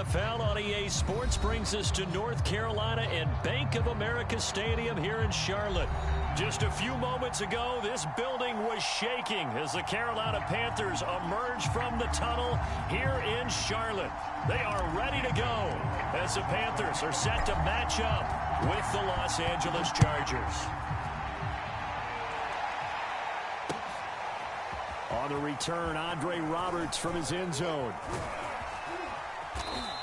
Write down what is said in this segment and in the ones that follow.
NFL on EA Sports brings us to North Carolina and Bank of America Stadium here in Charlotte. Just a few moments ago, this building was shaking as the Carolina Panthers emerged from the tunnel here in Charlotte. They are ready to go as the Panthers are set to match up with the Los Angeles Chargers. On the return, Andre Roberts from his end zone.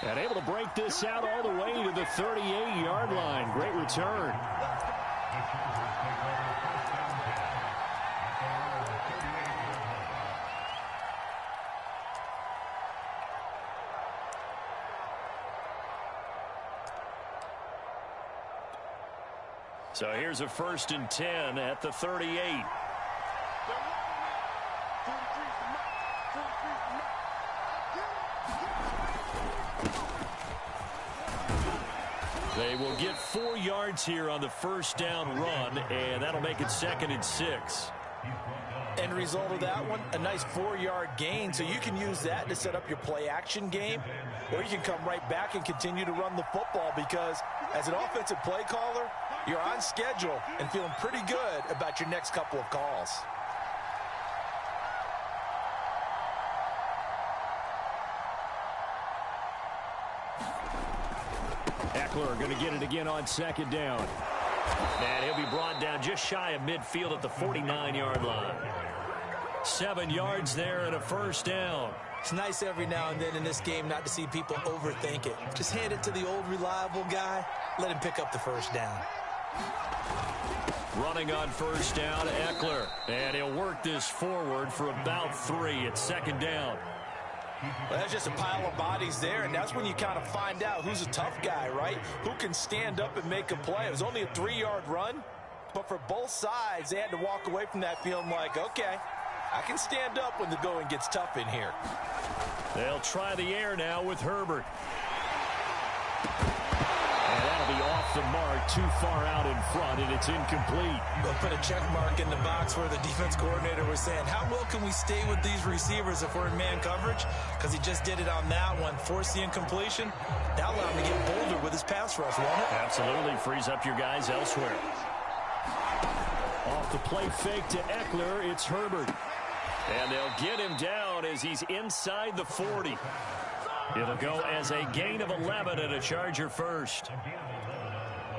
And able to break this out all the way to the 38-yard line. Great return. So here's a 1st and 10 at the 38. They will get 4 yards here on the first down run, and that'll make it 2nd and 6. End result of that one, a nice 4-yard gain, so you can use that to set up your play-action game, or you can come right back and continue to run the football because as an offensive play caller, you're on schedule and feeling pretty good about your next couple of calls. Eckler going to get it again on 2nd down. And he'll be brought down just shy of midfield at the 49-yard line. 7 yards there and a 1st down. It's nice every now and then in this game not to see people overthink it. Just hand it to the old reliable guy. Let him pick up the 1st down. Running on 1st down, Eckler. And he'll work this forward for about 3 at 2nd down. Well, that's just a pile of bodies there, and that's when you kind of find out who's a tough guy, right? Who can stand up and make a play. It was only a 3-yard run, but for both sides, they had to walk away from that feeling like, okay, I can stand up when the going gets tough in here. They'll try the air now with Herbert. And that'll be off the mark, too far out in front, and it's incomplete. They'll put a check mark in the box where the defense coordinator was saying, how well can we stay with these receivers if we're in man coverage? Because he just did it on that one, forced the incompletion. That'll allow him to get bolder with his pass rush, won't it? Absolutely, frees up your guys elsewhere. Off the play fake to Eckler, it's Herbert. And they'll get him down as he's inside the 40. It'll go as a gain of 11 and a Charger first.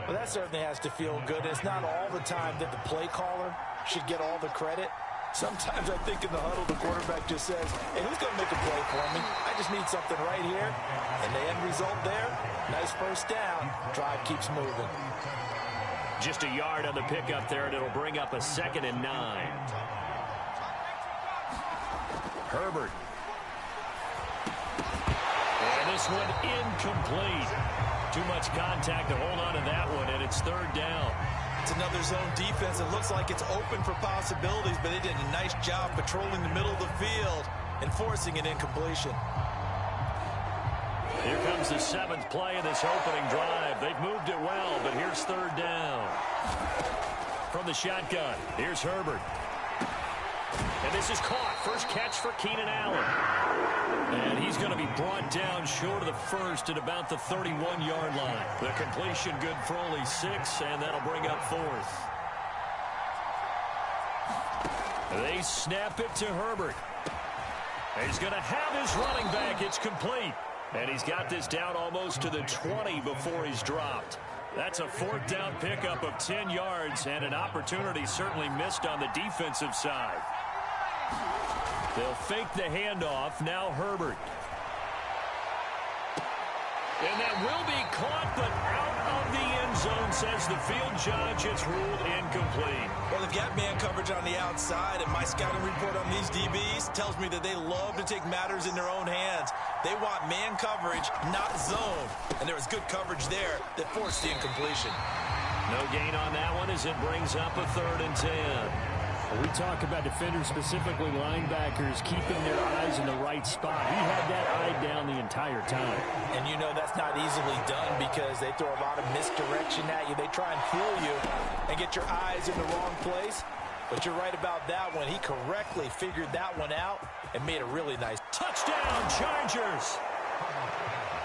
Well, that certainly has to feel good. It's not all the time that the play caller should get all the credit. Sometimes I think in the huddle, the quarterback just says, hey, who's going to make a play for me? I just need something right here. And the end result there, nice 1st down. Drive keeps moving. Just a yard on the pickup there, and it'll bring up a 2nd and 9. Herbert. And this one incomplete. Too much contact to hold on to that one, and it's 3rd down. It's another zone defense. It looks like it's open for possibilities, but they did a nice job patrolling the middle of the field and forcing an incompletion. Here comes the 7th play of this opening drive. They've moved it well, but here's 3rd down. From the shotgun, here's Herbert. And this is caught. First catch for Keenan Allen. And he's going to be brought down short of the 1st at about the 31-yard line. The completion good for only 6, and that'll bring up 4th. They snap it to Herbert. He's going to have his running back. It's complete. And he's got this down almost to the 20 before he's dropped. That's a 4th down pickup of 10 yards and an opportunity certainly missed on the defensive side. They'll fake the handoff. Now Herbert. And that will be caught, but out of the end zone, says the field judge. It's ruled incomplete. Well, they've got man coverage on the outside, and my scouting report on these DBs tells me that they love to take matters in their own hands. They want man coverage, not zone. And there was good coverage there that forced the incompletion. No gain on that one as it brings up a 3rd and 10. We talk about defenders, specifically linebackers, keeping their eyes in the right spot. He had that eye down the entire time. And you know that's not easily done because they throw a lot of misdirection at you. They try and fool you and get your eyes in the wrong place. But you're right about that one. He correctly figured that one out and made a really nice touchdown, Chargers.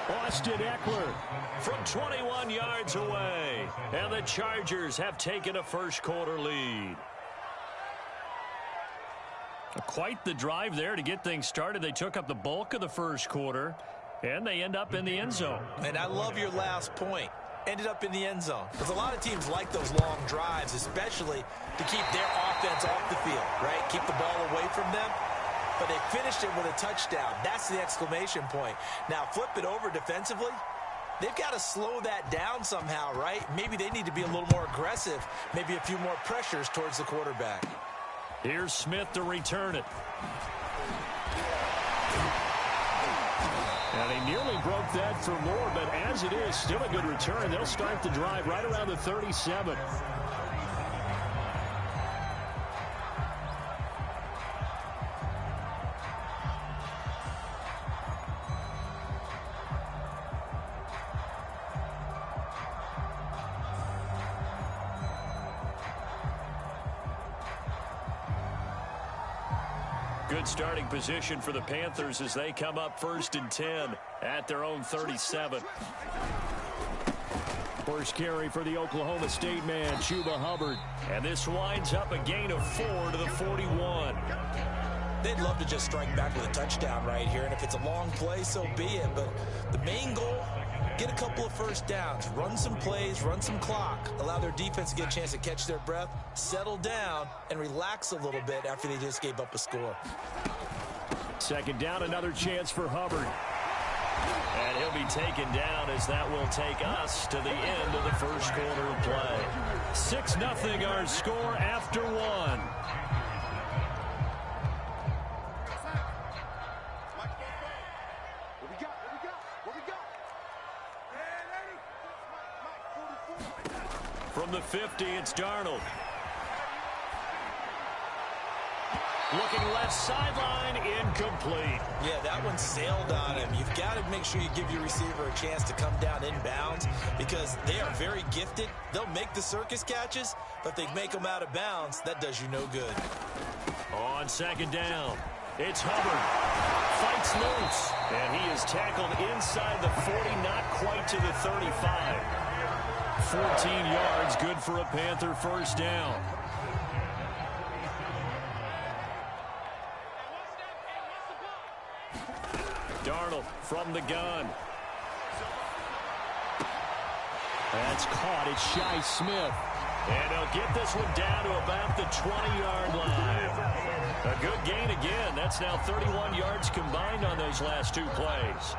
Austin Eckler from 21 yards away. And the Chargers have taken a first-quarter lead. Quite the drive there to get things started. They took up the bulk of the first quarter, and they end up in the end zone. And I love your last point. Ended up in the end zone. Because a lot of teams like those long drives, especially to keep their offense off the field, right? Keep the ball away from them. But they finished it with a touchdown. That's the exclamation point. Now, flip it over defensively. They've got to slow that down somehow, right? Maybe they need to be a little more aggressive. Maybe a few more pressures towards the quarterback. Here's Smith to return it. And he nearly broke that for more, but as it is, still a good return. They'll start the drive right around the 37. Good starting position for the Panthers as they come up 1st and 10 at their own 37. First carry for the Oklahoma State man, Chuba Hubbard. And this winds up a gain of 4 to the 41. They'd love to just strike back with a touchdown right here, and if it's a long play, so be it. But the main goal, get a couple of first downs, run some plays, run some clock, allow their defense to get a chance to catch their breath, settle down, and relax a little bit after they just gave up a score. Second down, another chance for Hubbard. And he'll be taken down as that will take us to the end of the first quarter of play. 6-0 our score after one. From the 50, it's Darnold. Looking left sideline, incomplete. Yeah, that one sailed on him. You've got to make sure you give your receiver a chance to come down inbounds because they are very gifted. They'll make the circus catches, but they make them out of bounds. That does you no good. On second down, it's Hubbard. Fights loose, and he is tackled inside the 40, not quite to the 35. 14 yards, good for a Panther first down. Darnold from the gun. That's caught. It's Shi Smith. And he'll get this one down to about the 20-yard line. A good gain again. That's now 31 yards combined on those last two plays.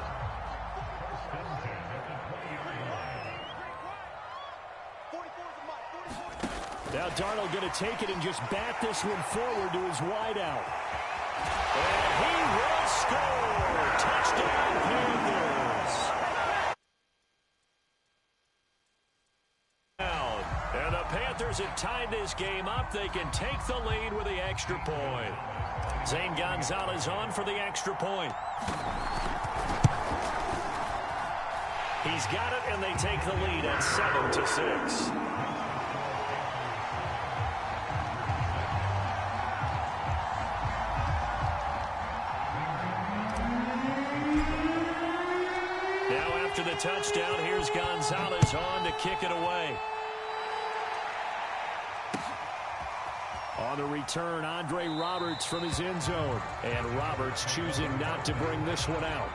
Now Darnold going to take it and just bat this one forward to his wideout. And he will score. Touchdown, Panthers. And the Panthers have tied this game up. They can take the lead with the extra point. Zane Gonzalez on for the extra point. He's got it, and they take the lead at 7-6. To the touchdown, here's Gonzalez on to kick it away. On the return, Andre Roberts from his end zone. And Roberts choosing not to bring this one out.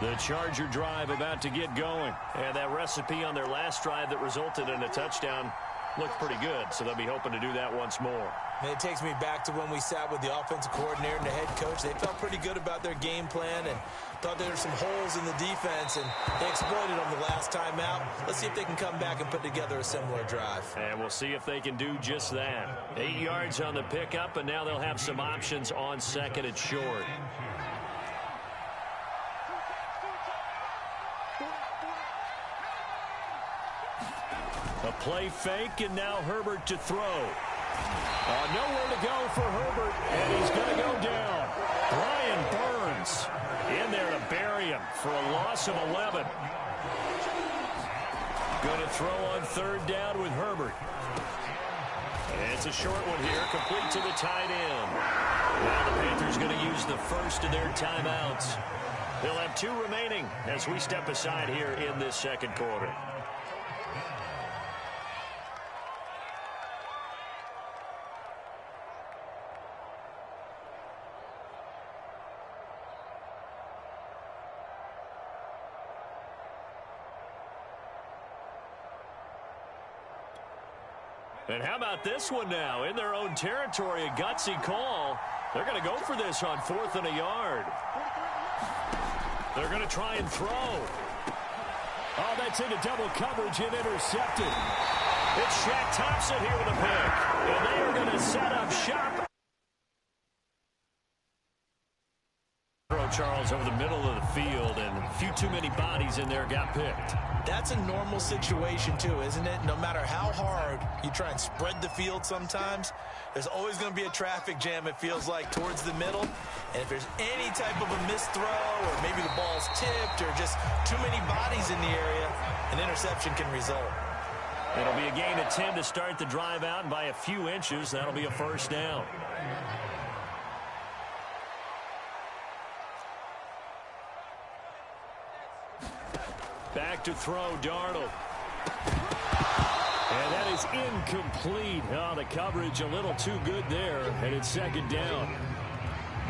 The Charger drive about to get going. And that recipe on their last drive that resulted in a touchdown looked pretty good, so they'll be hoping to do that once more. And it takes me back to when we sat with the offensive coordinator and the head coach. They felt pretty good about their game plan and thought there were some holes in the defense, and they exploited them the last time out. Let's see if they can come back and put together a similar drive. And we'll see if they can do just that. 8 yards on the pickup, and now they'll have some options on second and short. A play fake, and now Herbert to throw. Nowhere to go for Herbert, and he's going to go down. Brian Burns in there to bury him for a loss of 11. Going to throw on third down with Herbert. It's a short one here, complete to the tight end. Now the Panthers going to use the first of their timeouts. They'll have 2 remaining as we step aside here in this second quarter. And how about this one now? In their own territory, a gutsy call. They're going to go for this on 4th and a yard. They're going to try and throw. Oh, that's into double coverage and intercepted. It's Shaq Thompson here with a pick. And they are going to set up shop. Charles over the middle of the field, and a few too many bodies in there got picked. That's a normal situation too, isn't it? No matter how hard you try and spread the field sometimes, there's always going to be a traffic jam, it feels like, towards the middle. And if there's any type of a missed throw, or maybe the ball's tipped, or just too many bodies in the area, an interception can result. It'll be a gain of 10 to start the drive out, and by a few inches, that'll be a first down. Back to throw, Darnold. And that is incomplete. Oh, the coverage a little too good there, and it's second down.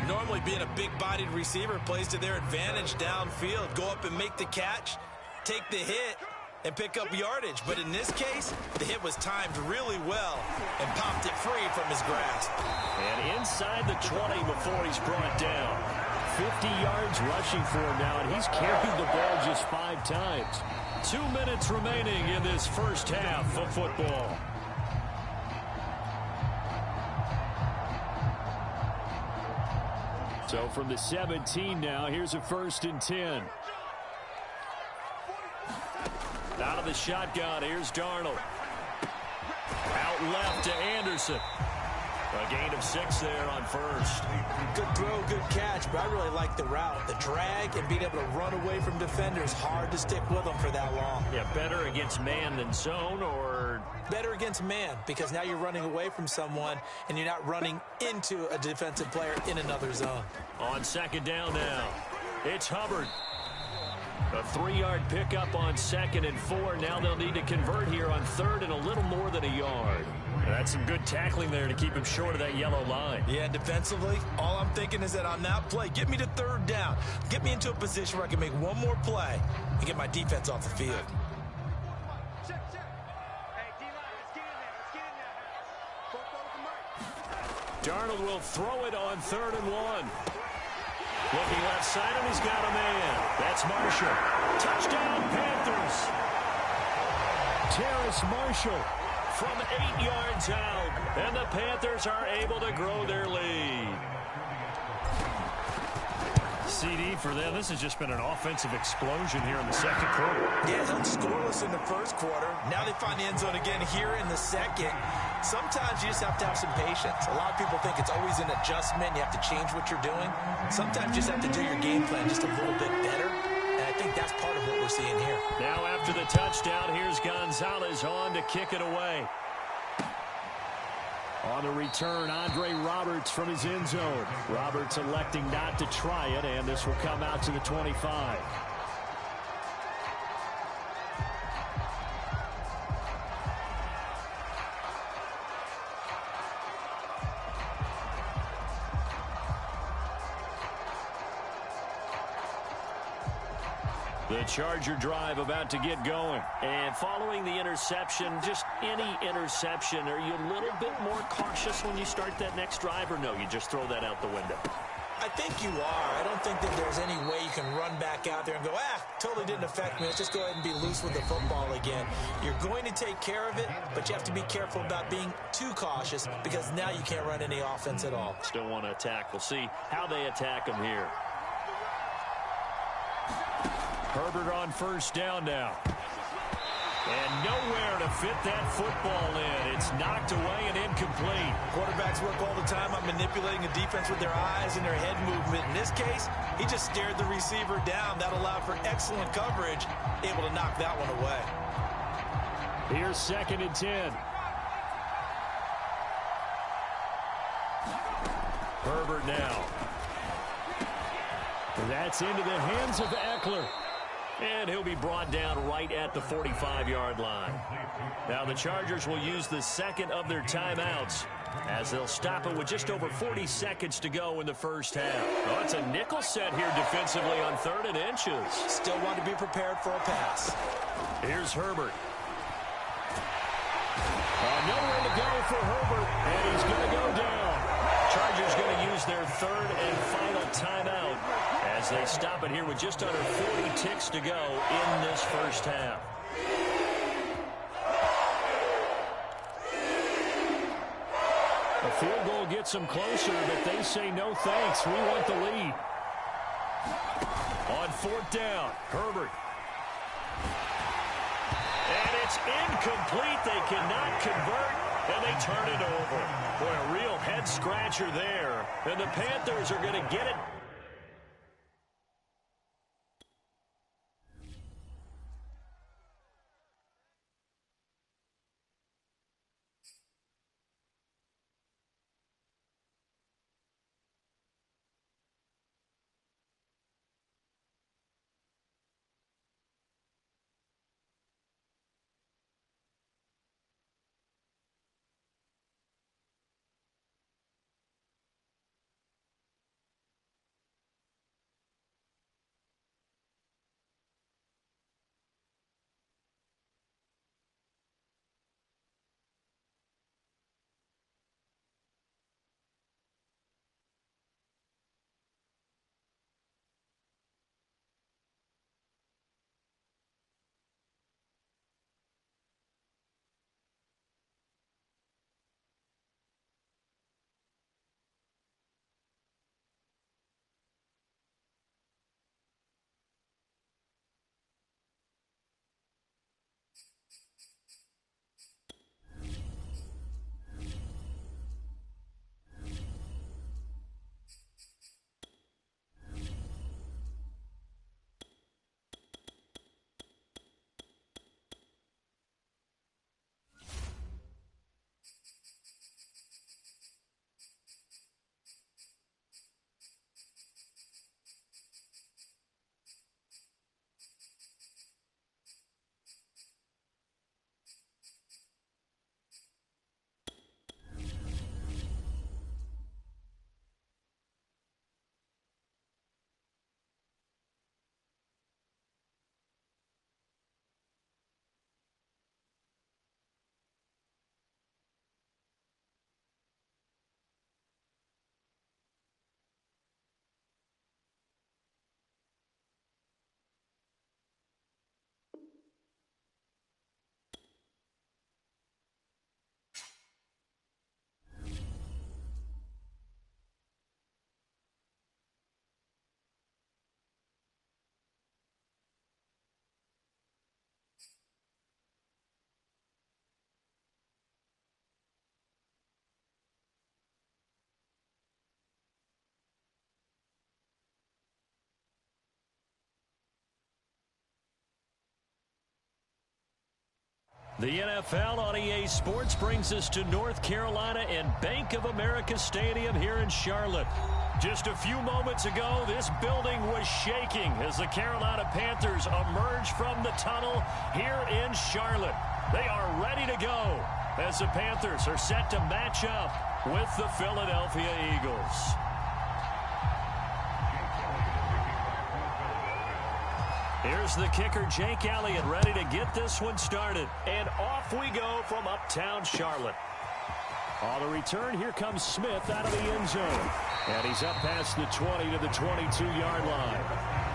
Normally being a big-bodied receiver plays to their advantage downfield. Go up and make the catch, take the hit, and pick up yardage. But in this case, the hit was timed really well and popped it free from his grasp. And inside the 20 before he's brought down. 50 yards rushing for him now, and he's carried the ball just 5 times. 2 minutes remaining in this first half of football. So from the 17 now, here's a 1st and 10. Out of the shotgun, here's Darnold. Out left to Anderson. A gain of 6 there on first. Good throw, good catch, but I really like the route. The drag and being able to run away from defenders, hard to stick with them for that long. Yeah, better against man than zone, or? Better against man, because now you're running away from someone and you're not running into a defensive player in another zone. On second down now, it's Hubbard. A 3-yard pickup on 2nd and 4. Now they'll need to convert here on 3rd and a little more than a yard. That's some good tackling there to keep him short of that yellow line. Yeah, defensively, all I'm thinking is that on that play, get me to 3rd down. Get me into a position where I can make one more play and get my defense off the field. Darnold will throw it on 3rd and 1. Looking left side, and he's got a man. That's Marshall. Touchdown, Panthers. Terrace Marshall from 8 yards out, and the Panthers are able to grow their lead. CD for them. This has just been an offensive explosion here in the second quarter. Yeah, held scoreless in the first quarter. Now they find the end zone again here in the second. Sometimes you just have to have some patience. A lot of people think it's always an adjustment. You have to change what you're doing. Sometimes you just have to do your game plan just a little bit better. And I think that's part of what we're seeing here. Now after the touchdown, here's Gonzalez on to kick it away. On the return, Andre Roberts from his end zone. Roberts electing not to try it, and this will come out to the 25. The Charger drive about to get going. And following the interception, just any interception, are you a little bit more cautious when you start that next drive, or no, you just throw that out the window? I think you are. I don't think that there's any way you can run back out there and go, totally didn't affect me. Let's just go ahead and be loose with the football again. You're going to take care of it, but you have to be careful about being too cautious, because now you can't run any offense at all. Still want to attack. We'll see how they attack them here. Herbert on first down now. And nowhere to fit that football in. It's knocked away and incomplete. Quarterbacks work all the time on manipulating a defense with their eyes and their head movement. In this case, he just stared the receiver down. That allowed for excellent coverage, able to knock that one away. Here's 2nd and 10. Herbert now. That's into the hands of Eckler. And he'll be brought down right at the 45-yard line. Now the Chargers will use the second of their timeouts as they'll stop it with just over 40 seconds to go in the first half. Oh, it's a nickel set here defensively on 3rd and inches. Still want to be prepared for a pass. Here's Herbert. Nowhere to go for Herbert, and he's going to go down. Chargers going to use their 3rd and final timeout as they stop it here with just under 40 ticks to go in this first half. A field goal gets them closer, but they say no thanks. We want the lead. On 4th down, Herbert. And it's incomplete. They cannot convert, and they turn it over. Boy, a real head-scratcher there. And the Panthers are going to get it. The NFL on EA Sports brings us to North Carolina and Bank of America Stadium here in Charlotte. Just a few moments ago, this building was shaking as the Carolina Panthers emerged from the tunnel here in Charlotte. They are ready to go as the Panthers are set to match up with the Philadelphia Eagles. Here's the kicker, Jake Elliott, ready to get this one started. And off we go from uptown Charlotte. On the return, here comes Smith out of the end zone. And he's up past the 20 to the 22-yard line.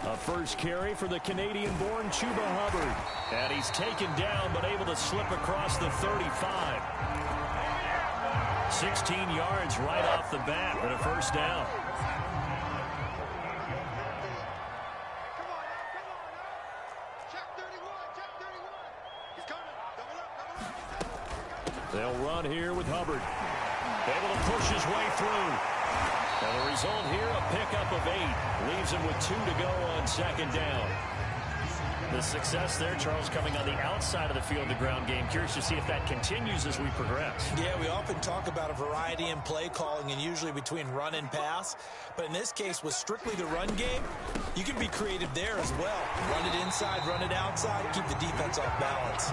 A first carry for the Canadian-born Chuba Hubbard. And he's taken down but able to slip across the 35. 16 yards right off the bat and a first down. They'll run here with Hubbard. Able to push his way through. And the result here, a pickup of 8. Leaves him with 2 to go on second down. The success there, Charles, coming on the outside of the field, the ground game. Curious to see if that continues as we progress. Yeah, we often talk about a variety in play calling and usually between run and pass. But in this case, with strictly the run game, you can be creative there as well. Run it inside, run it outside, keep the defense off balance.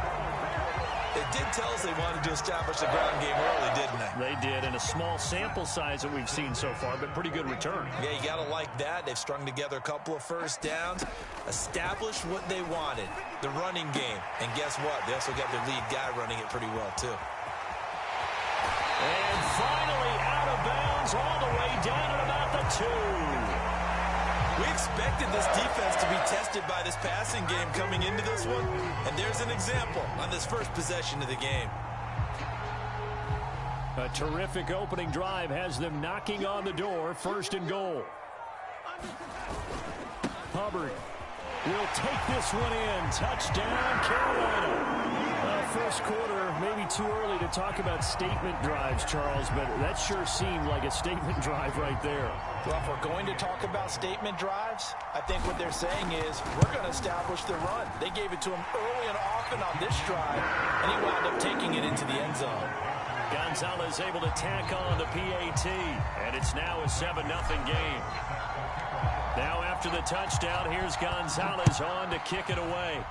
They did tell us they wanted to establish the ground game early, didn't they? They did, in a small sample size that we've seen so far, but pretty good return. Yeah, you got to like that. They've strung together a couple of first downs, established what they wanted, the running game. And guess what? They also got their lead guy running it pretty well, too. And finally out of bounds all the way down at about the 2. We expected this defense to be tested by this passing game coming into this one, and there's an example on this first possession of the game. A terrific opening drive has them knocking on the door, first and goal. Hubbard will take this one in. Touchdown, Carolina. First quarter, maybe too early to talk about statement drives, Charles, but that sure seemed like a statement drive right there. Well, if we're going to talk about statement drives, I think what they're saying is we're going to establish the run. They gave it to him early and often on this drive, and he wound up taking it into the end zone. Gonzalez able to tack on the PAT, and it's now a 7-0 game. Now after the touchdown, here's Gonzalez on to kick it away.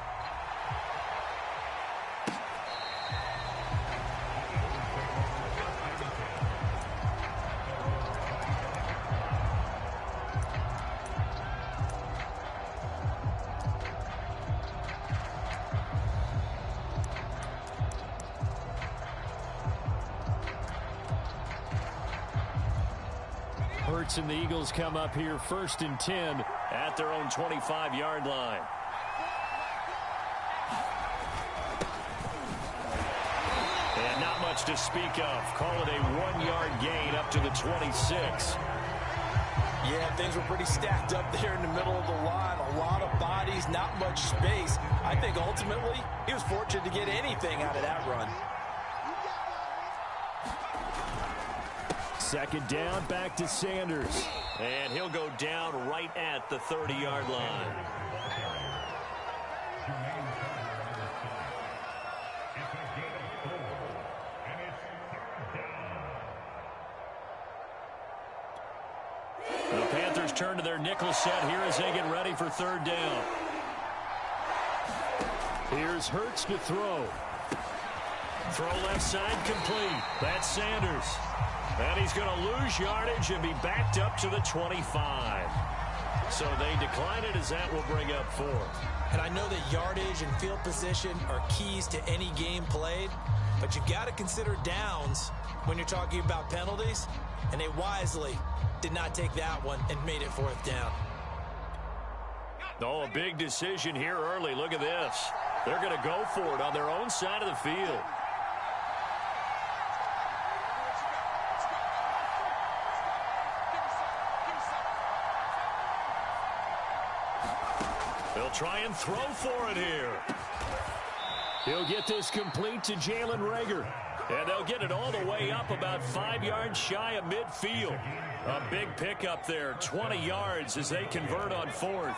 And the Eagles come up here first and 10 at their own 25-yard line. And not much to speak of. Call it a 1-yard gain up to the 26. Yeah, things were pretty stacked up there in the middle of the line. A lot of bodies, not much space. I think ultimately he was fortunate to get anything out of that run. Second down, back to Sanders. And he'll go down right at the 30-yard line. The Panthers turn to their nickel set here as they get ready for third down. Here's Hurts to throw. Throw left side complete. That's Sanders. And he's going to lose yardage and be backed up to the 25. So they decline it as that will bring up fourth. And I know that yardage and field position are keys to any game played, but you've got to consider downs when you're talking about penalties, and they wisely did not take that one and made it fourth down. Oh, a big decision here early. Look at this. They're going to go for it on their own side of the field. They'll try and throw for it here. He'll get this complete to Jalen Reagor. And they'll get it all the way up about 5 yards shy of midfield. A big pickup there, 20 yards as they convert on fourth.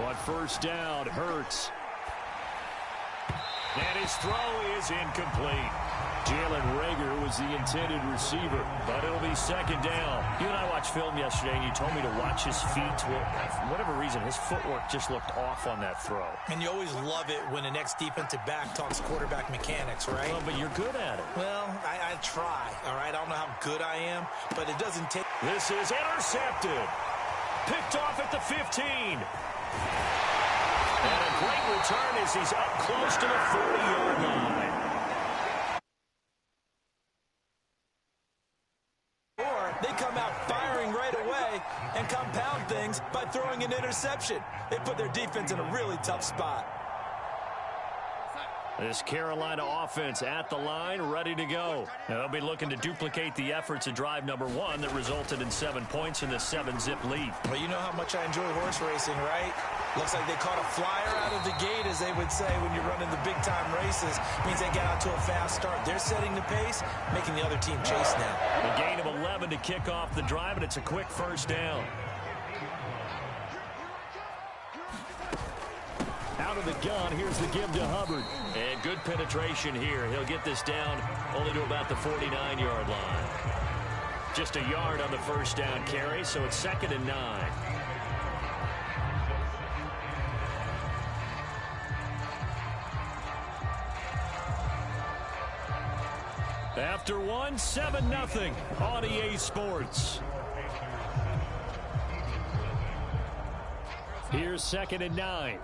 On first down, Hurts. And his throw is incomplete. Jalen Reagor was the intended receiver, but it'll be second down. You and I watched film yesterday, and you told me to watch his feet. Well, for whatever reason, his footwork just looked off on that throw. And you always love it when the next defensive back talks quarterback mechanics, right? Well, but you're good at it. Well, I try, all right? I don't know how good I am, but it doesn't take... This is intercepted. Picked off at the 15. And a great return as he's up close to the 40-yard line. Or they come out firing right right away and compound things by throwing an interception. They put their defense in a really tough spot. This Carolina offense at the line, ready to go. Now, they'll be looking to duplicate the efforts of drive number 1 that resulted in 7 points in this 7-zip lead. Well, you know how much I enjoy horse racing, right? Looks like they caught a flyer out of the gate, as they would say when you're running the big-time races. Means they get out to a fast start. They're setting the pace, making the other team chase now. A gain of 11 to kick off the drive, and it's a quick first down. Out of the gun, here's the give to Hubbard. And good penetration here. He'll get this down only to about the 49-yard line. Just a yard on the first down carry, so it's 2nd and 9. After 1, 7-0 on EA Sports. Here's 2nd and 9.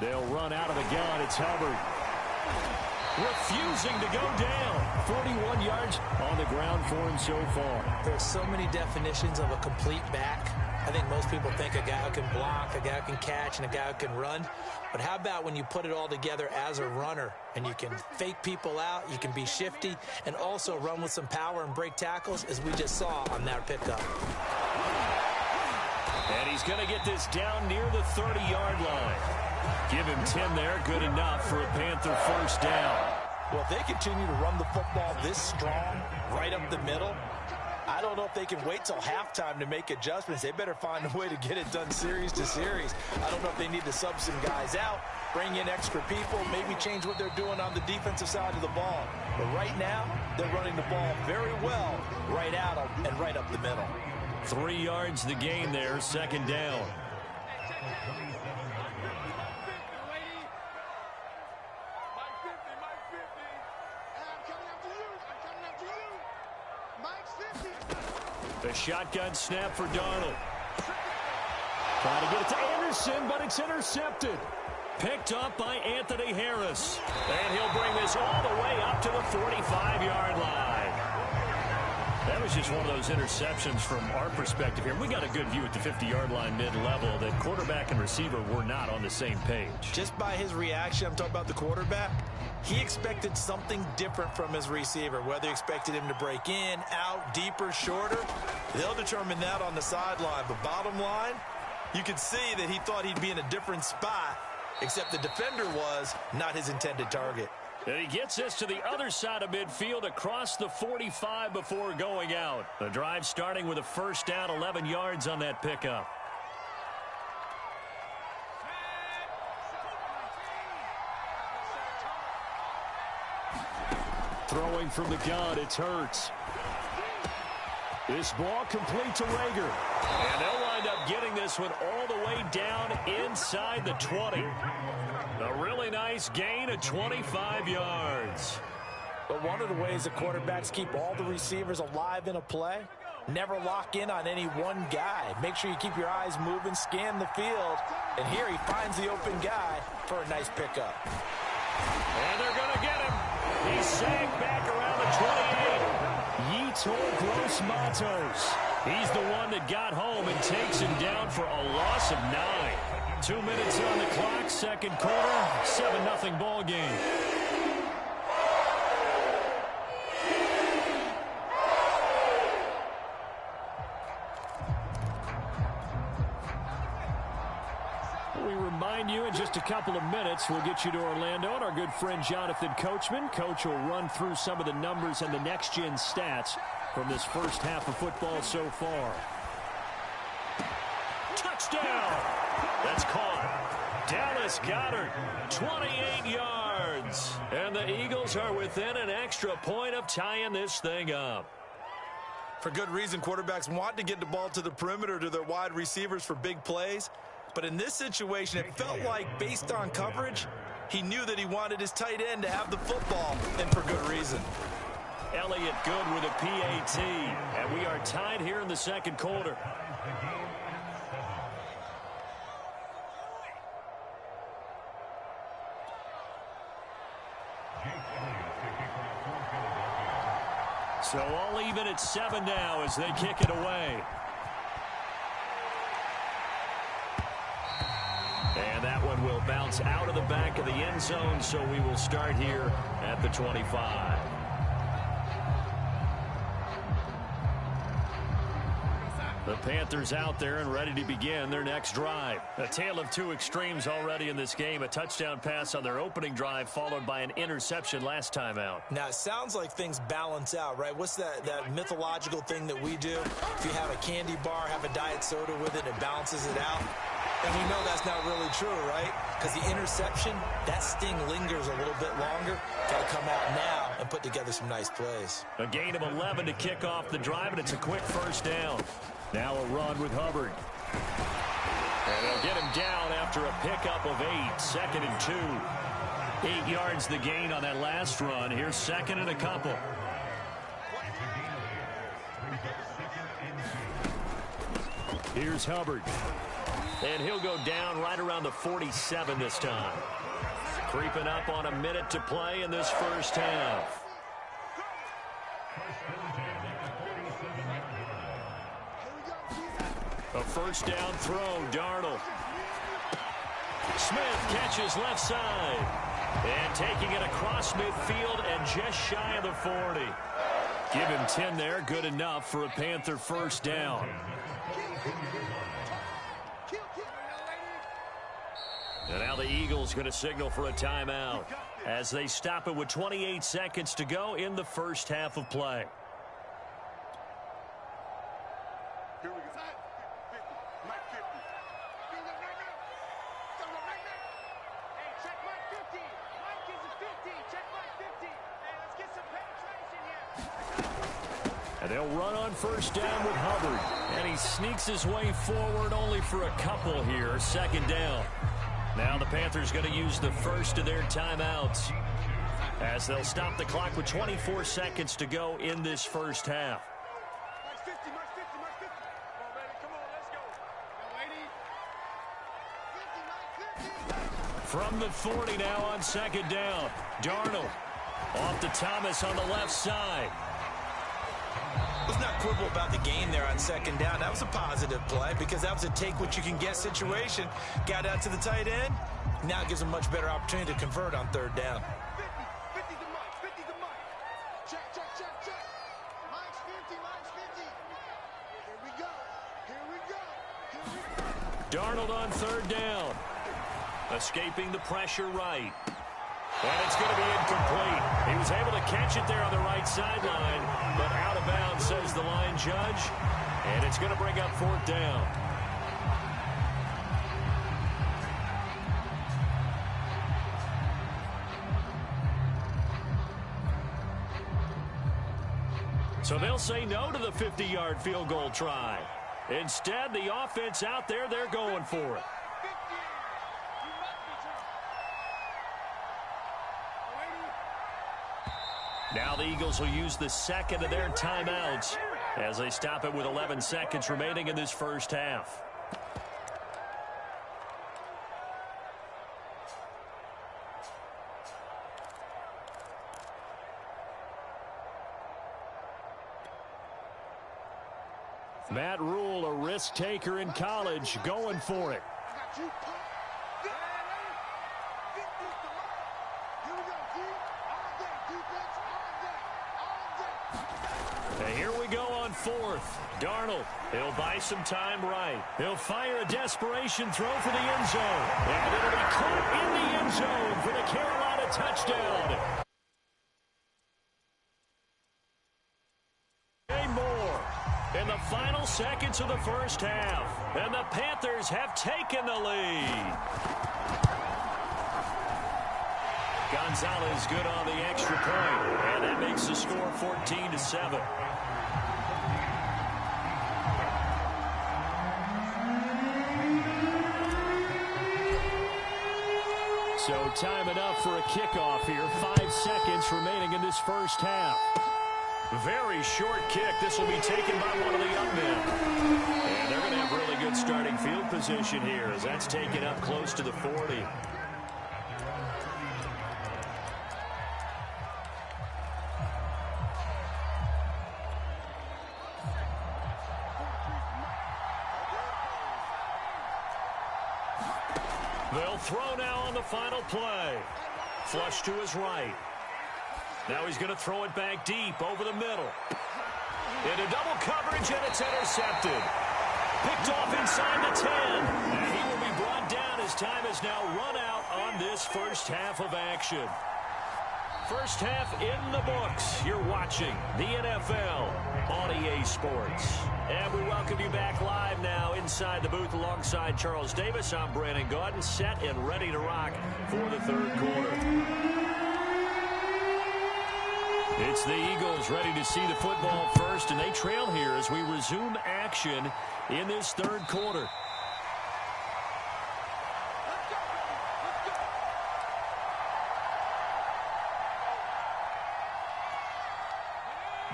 They'll run out of the gun. It's Hubbard. Refusing to go down. 41 yards on the ground for him so far. There's so many definitions of a complete back. I think most people think a guy who can block, a guy who can catch, and a guy who can run. But how about when you put it all together as a runner and you can fake people out, you can be shifty, and also run with some power and break tackles, as we just saw on that pickup. And he's going to get this down near the 30-yard line. Give him 10 there, good enough for a Panther first down. Well, if they continue to run the football this strong, right up the middle, I don't know if they can wait till halftime to make adjustments. They better find a way to get it done series to series. I don't know if they need to sub some guys out, bring in extra people, maybe change what they're doing on the defensive side of the ball. But right now, they're running the ball very well, right at them and right up the middle. 3 yards the gain there, 2nd down. The shotgun snap for Darnold. Trying to get it to Anderson, but it's intercepted. Picked up by Anthony Harris. And he'll bring this all the way up to the 45-yard line. That was just one of those interceptions from our perspective here. We got a good view at the 50-yard line mid-level that quarterback and receiver were not on the same page. Just by his reaction, I'm talking about the quarterback, he expected something different from his receiver, whether he expected him to break in, out, deeper, shorter. They'll determine that on the sideline. But bottom line, you could see that he thought he'd be in a different spot, except the defender was not his intended target. And he gets this to the other side of midfield across the 45 before going out. The drive starting with a first down, 11 yards on that pickup. Throwing from the gun, it's Hurts. This ball complete to Rager. And they'll wind up getting this one all the way down inside the 20. A really nice gain of 25 yards. But one of the ways the quarterbacks keep all the receivers alive in a play, never lock in on any one guy. Make sure you keep your eyes moving, scan the field. And here he finds the open guy for a nice pickup. And they're going to get him. He sagged back around the 28. Yetur Gross-Matos. He's the one that got home and takes him down for a loss of 9. 2 minutes on the clock, second quarter, 7-0 ball game. We remind you in just a couple of minutes, we'll get you to Orlando and our good friend Jonathan Coachman. Coach will run through some of the numbers and the next-gen stats from this first half of football so far. Touchdown! That's caught. Dallas Goedert, 28 yards. And the Eagles are within an extra point of tying this thing up. For good reason, quarterbacks want to get the ball to the perimeter to their wide receivers for big plays. But in this situation, it felt like, based on coverage, he knew that he wanted his tight end to have the football, and for good reason. Elliott good with a PAT. And we are tied here in the second quarter. So all even at 7 now as they kick it away. And that one will bounce out of the back of the end zone, so we will start here at the 25. The Panthers out there and ready to begin their next drive. A tale of two extremes already in this game. A touchdown pass on their opening drive followed by an interception last time out. Now, it sounds like things balance out, right? What's that mythological thing that we do? If you have a candy bar, have a diet soda with it, it balances it out. And we know that's not really true, right? Because the interception, that sting lingers a little bit longer. Got to come out now and put together some nice plays. A gain of 11 to kick off the drive, and it's a quick first down. Now a run with Hubbard. And they'll get him down after a pickup of 8. 2nd and 2. 8 yards the gain on that last run. Here's 2nd and a couple. Here's Hubbard. And he'll go down right around the 47 this time. Creeping up on a minute to play in this first half. A first down throw, Darnold. Smith catches left side. And taking it across midfield and just shy of the 40. Give him 10 there, good enough for a Panther first down. And now the Eagles going to signal for a timeout as they stop it with 28 seconds to go in the first half of play. And they'll run on first down with Hubbard. And he sneaks his way forward only for a couple here. 2nd down. Now the Panthers going to use the first of their timeouts as they'll stop the clock with 24 seconds to go in this first half. From the 40 now on 2nd down. Darnold off to Thomas on the left side. Let's not quibble about the gain there on 2nd down. That was a positive play because that was a take-what-you-can-get situation. Got out to the tight end. Now it gives them a much better opportunity to convert on 3rd down. 50 to Mike. 50 to Mike. Check. Mike's 50. Here we go. Darnold on 3rd down. Escaping the pressure right. And it's going to be incomplete. He was able to catch it there on the right sideline, but out of bounds, says the line judge. And it's going to bring up 4th down. So they'll say no to the 50-yard field goal try. Instead, the offense out there, they're going for it. Now the Eagles will use the 2nd of their timeouts as they stop it with 11 seconds remaining in this first half. Matt Rule, a risk taker in college, going for it. And here we go on 4th. Darnold, he'll buy some time right. He'll fire a desperation throw for the end zone. And it'll be caught in the end zone for the Carolina touchdown. More in the final seconds of the first half. And the Panthers have taken the lead. Gonzalez good on the extra point. And that makes the score 14-7. So time enough for a kickoff here. 5 seconds remaining in this first half. Very short kick. This will be taken by one of the young men. And they're going to have really good starting field position here as that's taken up close to the 40. They'll throw now on the final play. Flush to his right. Now he's going to throw it back deep over the middle. Into double coverage, and it's intercepted. Picked off inside the 10. And he will be brought down as time has now run out on this first half of action. First half in the books. You're watching the NFL on EA Sports. And we welcome you back live now inside the booth alongside Charles Davis. I'm Brandon Gaudin, set and ready to rock for the third quarter. It's the Eagles ready to see the football first, and they trail here as we resume action in this third quarter.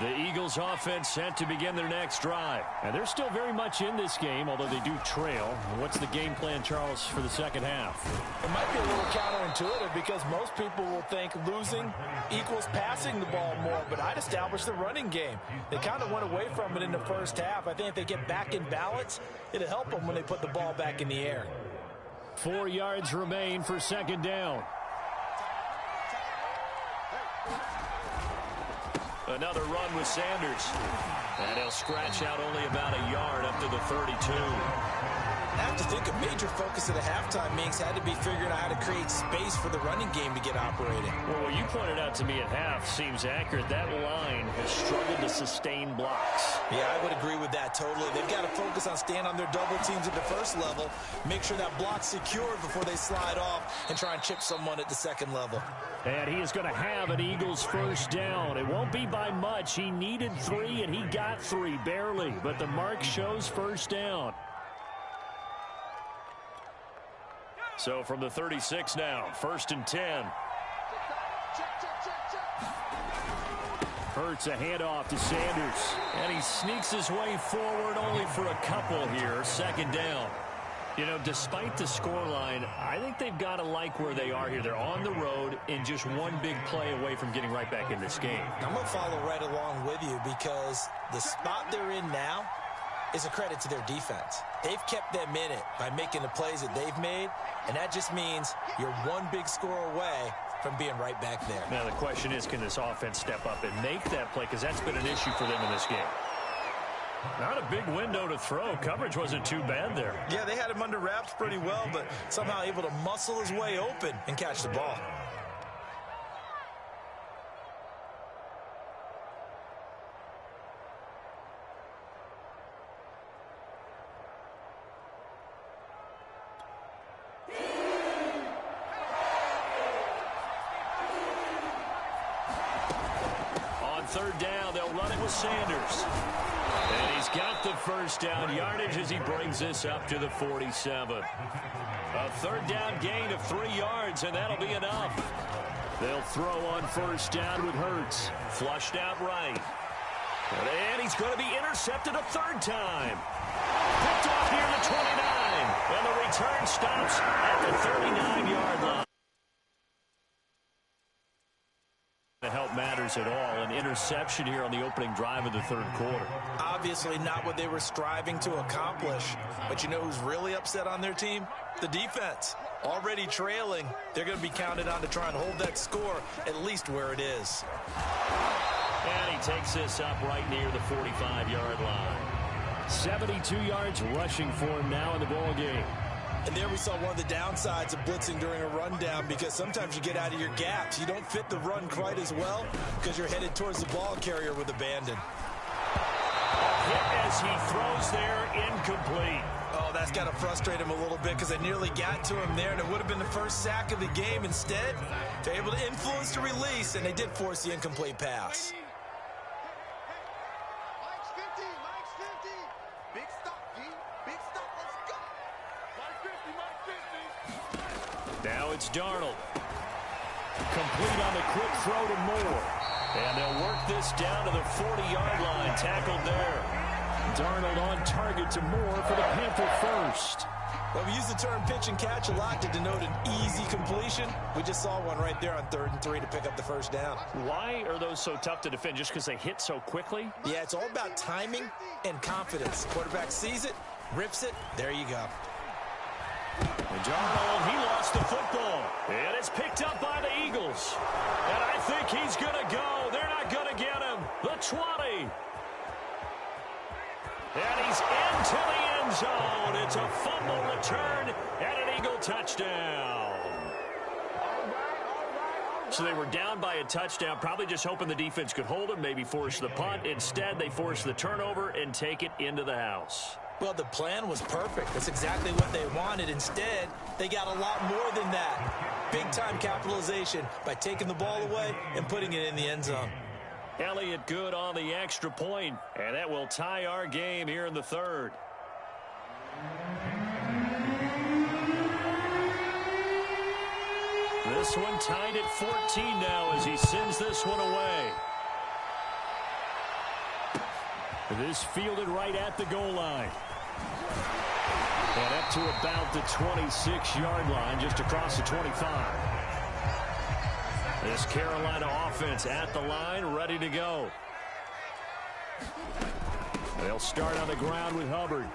The Eagles offense set to begin their next drive. And they're still very much in this game, although they do trail. What's the game plan, Charles, for the second half? It might be a little counterintuitive because most people will think losing equals passing the ball more, but I'd establish the running game. They kind of went away from it in the first half. I think if they get back in balance, it'll help them when they put the ball back in the air. 4 yards remain for second down. Another run with Sanders. And he'll scratch out only about a yard up to the 32. I have to think a major focus of the halftime meetings had to be figuring out how to create space for the running game to get operating. Well, what you pointed out to me at half seems accurate. That line has struggled to sustain blocks. Yeah, I would agree with that totally. They've got to focus on staying on their double teams at the first level, make sure that block's secured before they slide off and try and chip someone at the second level. And he is going to have an Eagles first down. It won't be by much. He needed 3, and he got 3, barely. But the mark shows first down. So from the 36 now, 1st and 10. Hurts a handoff to Sanders. And he sneaks his way forward only for a couple here. Second down. You know, despite the scoreline, I think they've got to like where they are here. They're on the road and just one big play away from getting right back in this game. I'm going to follow right along with you because the spot they're in now is a credit to their defense. They've kept them in it by making the plays that they've made, and that just means you're one big score away from being right back there. Now, the question is, can this offense step up and make that play? Because that's been an issue for them in this game. Not a big window to throw. Coverage wasn't too bad there. Yeah, they had him under wraps pretty well, but somehow able to muscle his way open and catch the ball. On third down, they'll run it with Sanders. And he's got the first down yardage as he brings this up to the 47. A third down gain of 3 yards, and that'll be enough. They'll throw on first down with Hurts. Flushed out right. And he's going to be intercepted a third time. Picked off near the 29. And the return stops at the 39-yard line. The help matters at all. An interception here on the opening drive of the third quarter. Obviously not what they were striving to accomplish. But you know who's really upset on their team? The defense. Already trailing. They're going to be counted on to try and hold that score at least where it is. And he takes this up right near the 45-yard line. 72 yards rushing for him now in the ball game. And there we saw one of the downsides of blitzing during a rundown because sometimes you get out of your gaps. You don't fit the run quite as well because you're headed towards the ball carrier with abandon. Hit as he throws there, incomplete. Oh, that's got to frustrate him a little bit because they nearly got to him there, and it would have been the first sack of the game. Instead, they're able to influence the release, and they did force the incomplete pass. Mike's 50, Mike's 50. Big stop, G. Big stop, let's go. Mike's 50, Mike's 50. Now it's Darnold. Complete on the quick throw to Moore. And they'll work this down to the 40-yard line. Tackled there. Darnold on target to Moore for the Panther first. Well, we use the term pitch and catch a lot to denote an easy completion. We just saw one right there on 3rd and 3 to pick up the first down. Why are those so tough to defend? Just because they hit so quickly? Yeah, it's all about timing and confidence. Quarterback sees it, rips it, there you go. And Darnold, he lost the football. And it's picked up by the Eagles. And I think he's going to go. They're not going to get him. The 20. And he's into the end zone. It's a fumble return and an Eagle touchdown. So they were down by a touchdown, probably just hoping the defense could hold them, maybe force the punt. Instead, they force the turnover and take it into the house. Well, the plan was perfect. That's exactly what they wanted. Instead, they got a lot more than that. Big-time capitalization by taking the ball away and putting it in the end zone. Elliott good on the extra point, and that will tie our game here in the third. This one tied at 14 now as he sends this one away. This fielded right at the goal line. And up to about the 26-yard line, just across the 25. This Carolina offense at the line, ready to go. They'll start on the ground with Hubbard.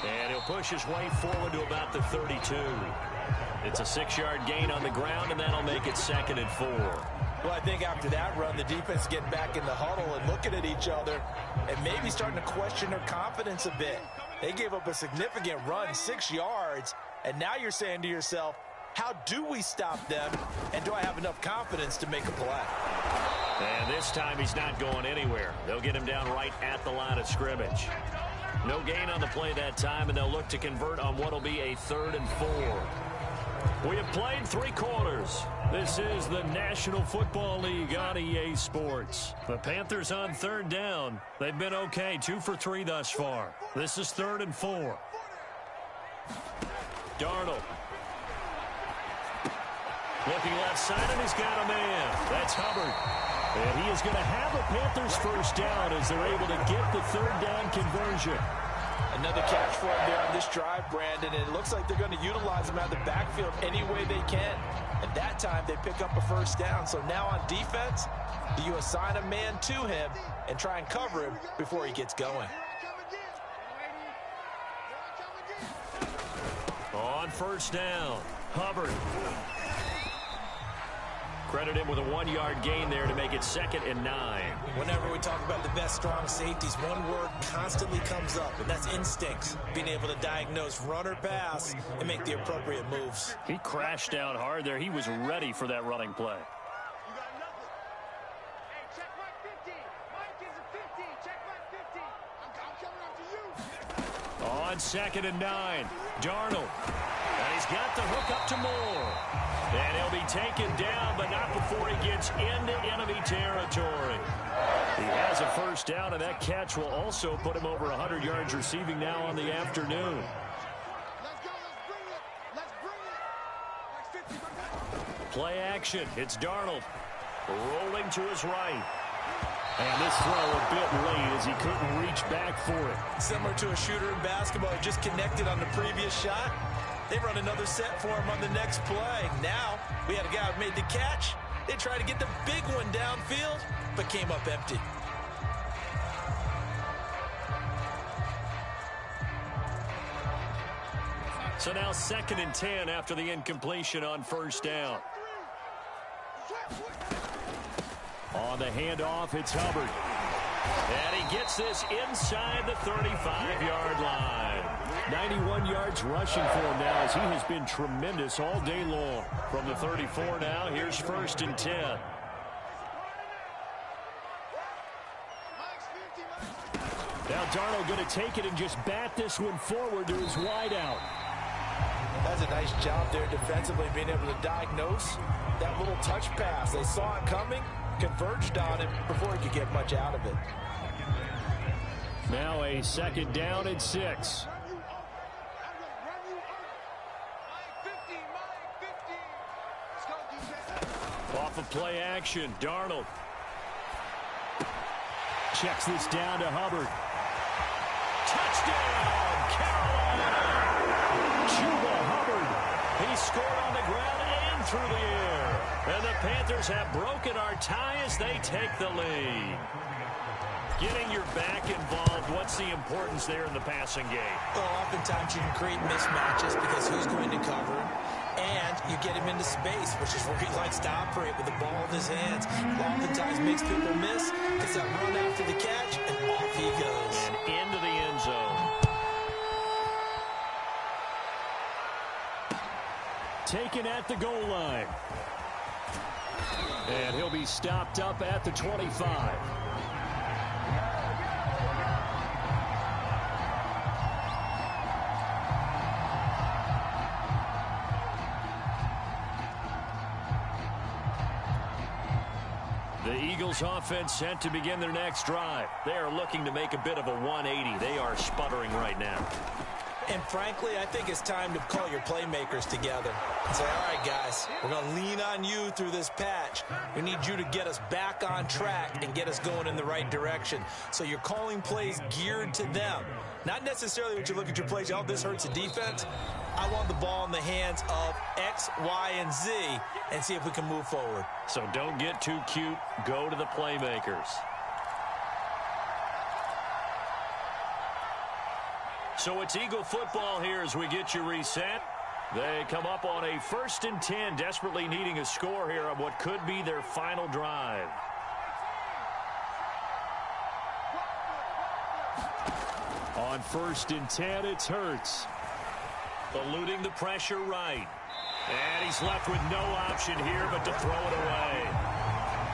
And he'll push his way forward to about the 32. It's a 6-yard gain on the ground, and that'll make it 2nd and 4. Well, I think after that run, the defense getting back in the huddle and looking at each other and maybe starting to question their confidence a bit. They gave up a significant run, 6 yards, and now you're saying to yourself, how do we stop them, and do I have enough confidence to make a play? And this time he's not going anywhere. They'll get him down right at the line of scrimmage. No gain on the play that time, and they'll look to convert on what will be a 3rd and 4. We have played 3 quarters. This is the National Football League on EA Sports. The Panthers on 3rd down. They've been okay, 2 for 3 thus far. This is 3rd and 4. Darnold. Looking left side, and he's got a man. That's Hubbard. And he is going to have a Panthers first down as they're able to get the 3rd down conversion. Another catch for him there on this drive, Brandon, and it looks like they're going to utilize him out of the backfield any way they can. And that time, they pick up a first down. So now on defense, do you assign a man to him and try and cover him before he gets going? On first down, Hubbard. Credit him with a 1-yard gain there to make it 2nd and 9. Whenever we talk about the best strong safeties, one word constantly comes up, and that's instincts. Being able to diagnose run or pass and make the appropriate moves. He crashed down hard there. He was ready for that running play. You got nothing. Hey, check my 50. Mike is a 50. Check my 50. I'm coming up to you. On 2nd and 9, Darnold. And he's got the hook up to Moore. And he'll be taken down, but not before he gets into enemy territory. He has a first down, and that catch will also put him over 100 yards receiving now on the afternoon. Let's go. Let's bring it. Let's bring it. Play action. It's Darnold rolling to his right. And this throw a bit late as he couldn't reach back for it. Similar to a shooter in basketball, just connected on the previous shot. They run another set for him on the next play. Now, we had a guy who made the catch. They tried to get the big one downfield, but came up empty. So now 2nd and 10 after the incompletion on first down. On the handoff, it's Hubbard. And he gets this inside the 35-yard line. 91 yards rushing for him now as he has been tremendous all day long. From the 34 now, here's 1st and 10. Now Darnold going to take it and just bat this one forward to his wideout. That's a nice job there defensively, being able to diagnose that little touch pass. They saw it coming, converged on it before he could get much out of it. Now a 2nd down and 6. Off of play action, Darnold. Checks this down to Hubbard. Touchdown, Carolina! Chuba Hubbard. He scored on the ground and through the air. And the Panthers have broken our tie as they take the lead. Getting your back involved, what's the importance there in the passing game? Well, oftentimes you can create mismatches because who's going to cover him, and you get him into space, which is where he likes to operate with the ball in his hands. Oftentimes makes people miss, gets that run after the catch, and off he goes. And into the end zone. Taken at the goal line. And he'll be stopped up at the 25. The Eagles offense set to begin their next drive. They are looking to make a bit of a 180. They are sputtering right now. And frankly, I think it's time to call your playmakers together and say, all right, guys, we're going to lean on you through this patch. We need you to get us back on track and get us going in the right direction. So you're calling plays geared to them. Not necessarily when you look at your plays, oh, this hurts the defense. I want the ball in the hands of X, Y, and Z and see if we can move forward. So don't get too cute. Go to the playmakers. So it's Eagle football here as we get you reset. They come up on a 1st and 10, desperately needing a score here on what could be their final drive. On 1st and 10, it's Hurts. Eluding the pressure right. And he's left with no option here but to throw it away.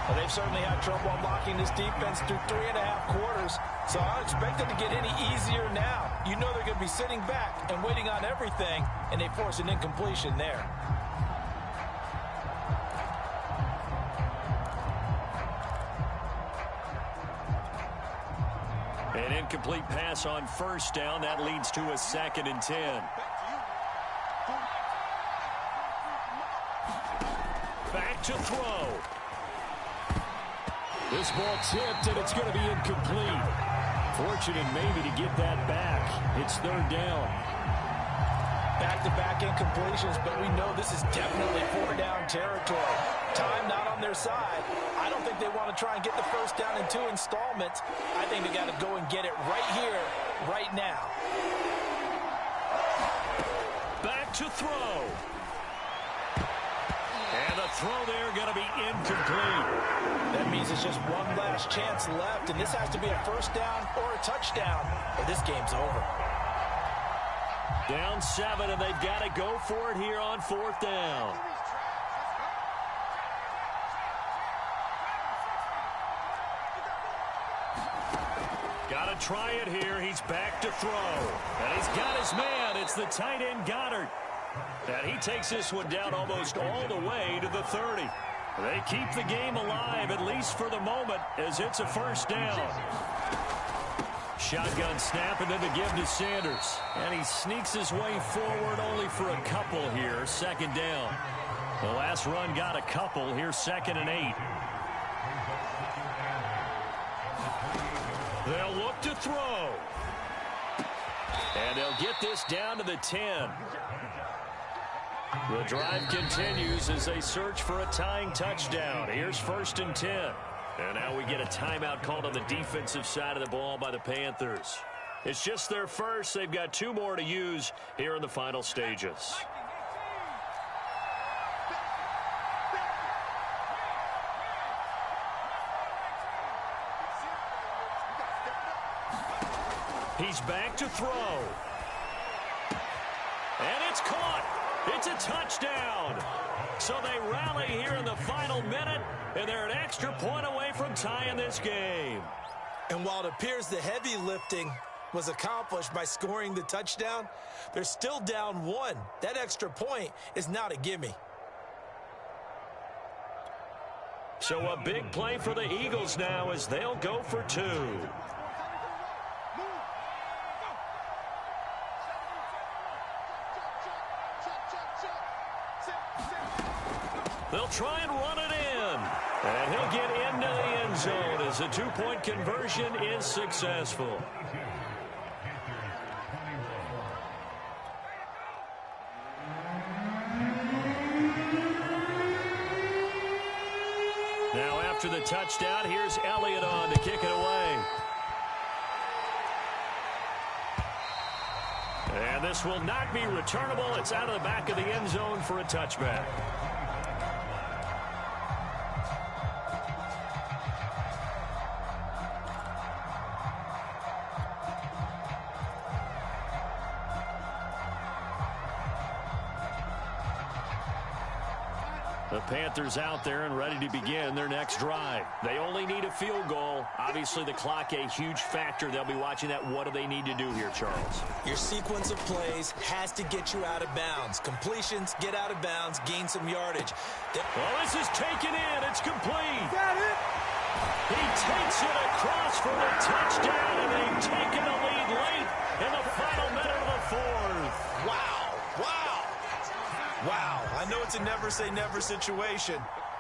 Well, they've certainly had trouble unlocking this defense through 3.5 quarters, so I don't expect it to get any easier now. You know they're going to be sitting back and waiting on everything, and they force an incompletion there. An incomplete pass on 1st down. That leads to a 2nd and 10. Back to throw. This ball tipped, and it's going to be incomplete. Fortunate maybe to get that back. It's 3rd down. Back-to-back incompletions, but we know this is definitely 4-down territory. Time not on their side. I don't think they want to try and get the 1st down in 2 installments. I think they got to go and get it right here, right now. Back to throw. And the throw there going to be incomplete. That means it's just one last chance left, and this has to be a 1st down or a touchdown, or this game's over. Down 7, and they've got to go for it here on 4th down. Got to try it here. He's back to throw. And he's got his man. It's the tight end Goddard. And he takes this one down almost all the way to the 30. They keep the game alive, at least for the moment, as it's a 1st down. Shotgun snap, and then the give to Sanders. And he sneaks his way forward only for a couple here, 2nd down. The last run got a couple. Here's 2nd and 8. They'll look to throw. And they'll get this down to the 10. The drive continues as they search for a tying touchdown. Here's 1st and 10. And now we get a timeout called on the defensive side of the ball by the Panthers. It's just their first. They've got 2 more to use here in the final stages. He's back to throw. And it's caught. It's a touchdown. So they rally here in the final minute, and they're an extra point away from tying this game. And while it appears the heavy lifting was accomplished by scoring the touchdown, they're still down 1. That extra point is not a gimme. So a big play for the Eagles now as they'll go for 2. They'll try and run it in. And he'll get into the end zone as a 2-point conversion is successful. Now after the touchdown, here's Elliott on to kick it away. And this will not be returnable. It's out of the back of the end zone for a touchback. The Panthers out there and ready to begin their next drive. They only need a field goal. Obviously, the clock a huge factor. They'll be watching that. What do they need to do here, Charles? Your sequence of plays has to get you out of bounds. Completions, get out of bounds, gain some yardage. Well, this is taken in. It's complete. Got it. He takes it across for the touchdown, and they've taken the lead late in the final minute of the fourth. Wow. Wow, I know it's a never-say-never situation,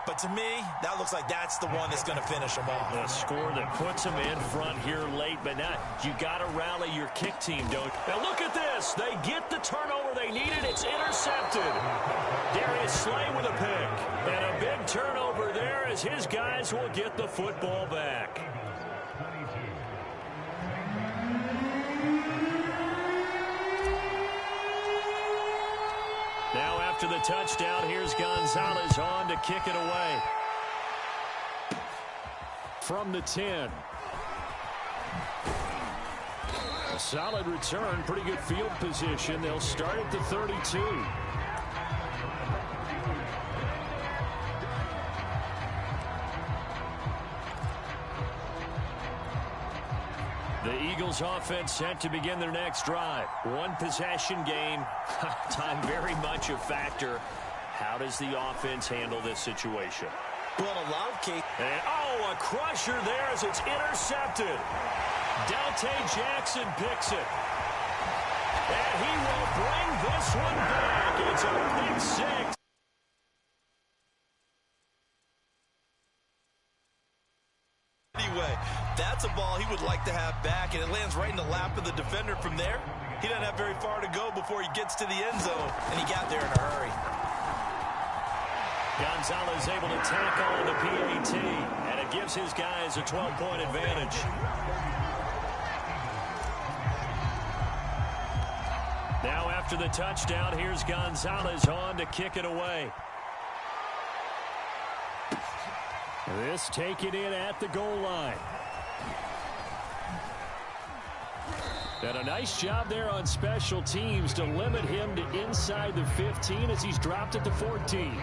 but to me, that looks like that's the one that's going to finish them off. The score that puts them in front here late, but now you got to rally your kick team, don't you? Now look at this. They get the turnover they needed. It's intercepted. Darius Slay with a pick. And a big turnover there as his guys will get the football back. Now after the touchdown, here's Gonzalez on to kick it away. From the 10. A solid return, pretty good field position. They'll start at the 32. The Eagles offense set to begin their next drive. One possession game. Time very much a factor. How does the offense handle this situation? Well, a lot of cases. And, a crusher there as it's intercepted. Dante Jackson picks it. And he will bring this one back. It's a big six. Anyway, that's a ball he would like to have back, and it lands right in the lap of the defender from there. He doesn't have very far to go before he gets to the end zone, and he got there in a hurry. Gonzalez able to tackle on the PAT, and it gives his guys a 12-point advantage. Now after the touchdown, here's Gonzalez on to kick it away. This taken in at the goal line. And a nice job there on special teams to limit him to inside the 15 as he's dropped at the 14.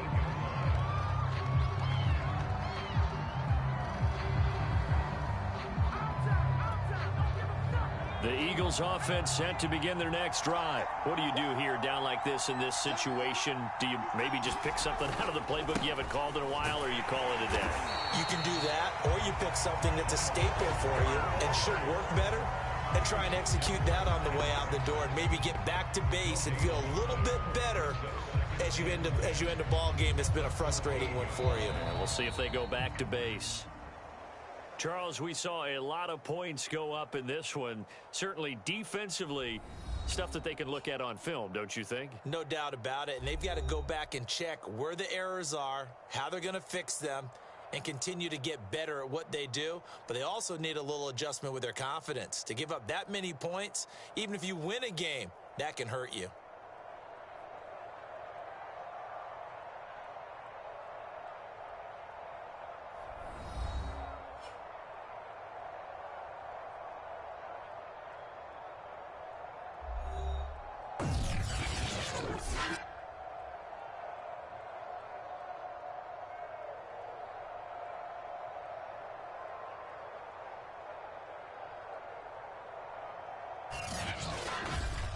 The Eagles offense set to begin their next drive. What do you do here down like this in this situation? Do you maybe just pick something out of the playbook you haven't called in a while, or you call it a day? You can do that, or you pick something that's a staple for you and should work better, and try and execute that on the way out the door and maybe get back to base and feel a little bit better as you end a ball game that's been a frustrating one for you. Yeah, we'll see if they go back to base. Charles, we saw a lot of points go up in this one. Certainly defensively, stuff that they can look at on film, don't you think? No doubt about it, and they've got to go back and check where the errors are, how they're going to fix them, and continue to get better at what they do. But they also need a little adjustment with their confidence. To give up that many points, even if you win a game, that can hurt you.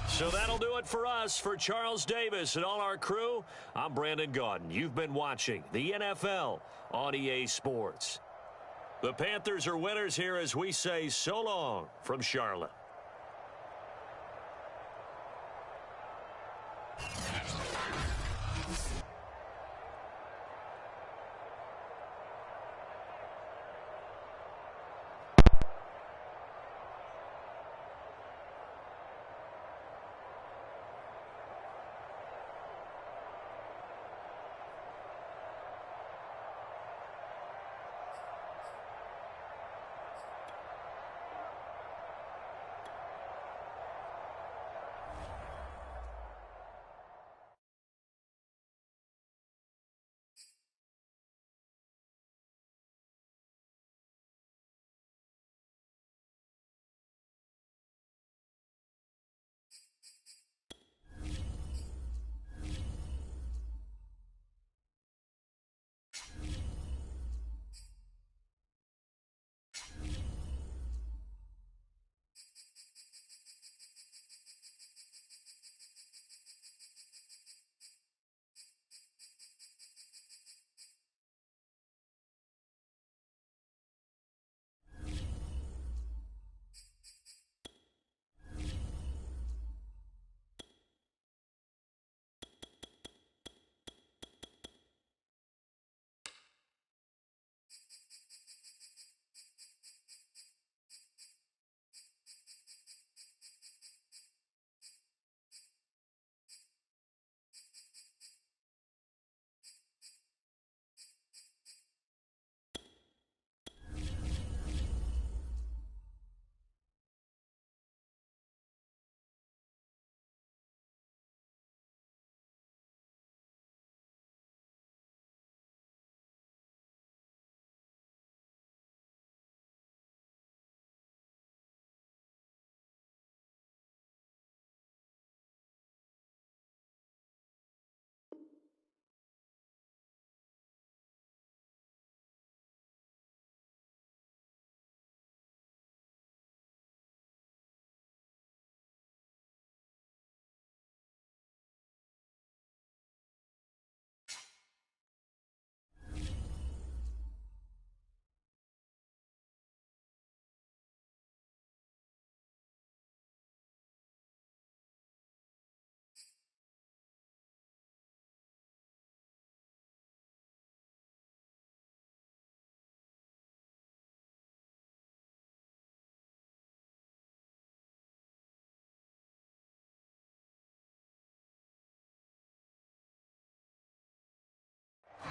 So that'll do it for us. For Charles Davis and all our crew, I'm Brandon Gaudin. You've been watching the NFL on EA Sports. The Panthers are winners here as we say so long from Charlotte.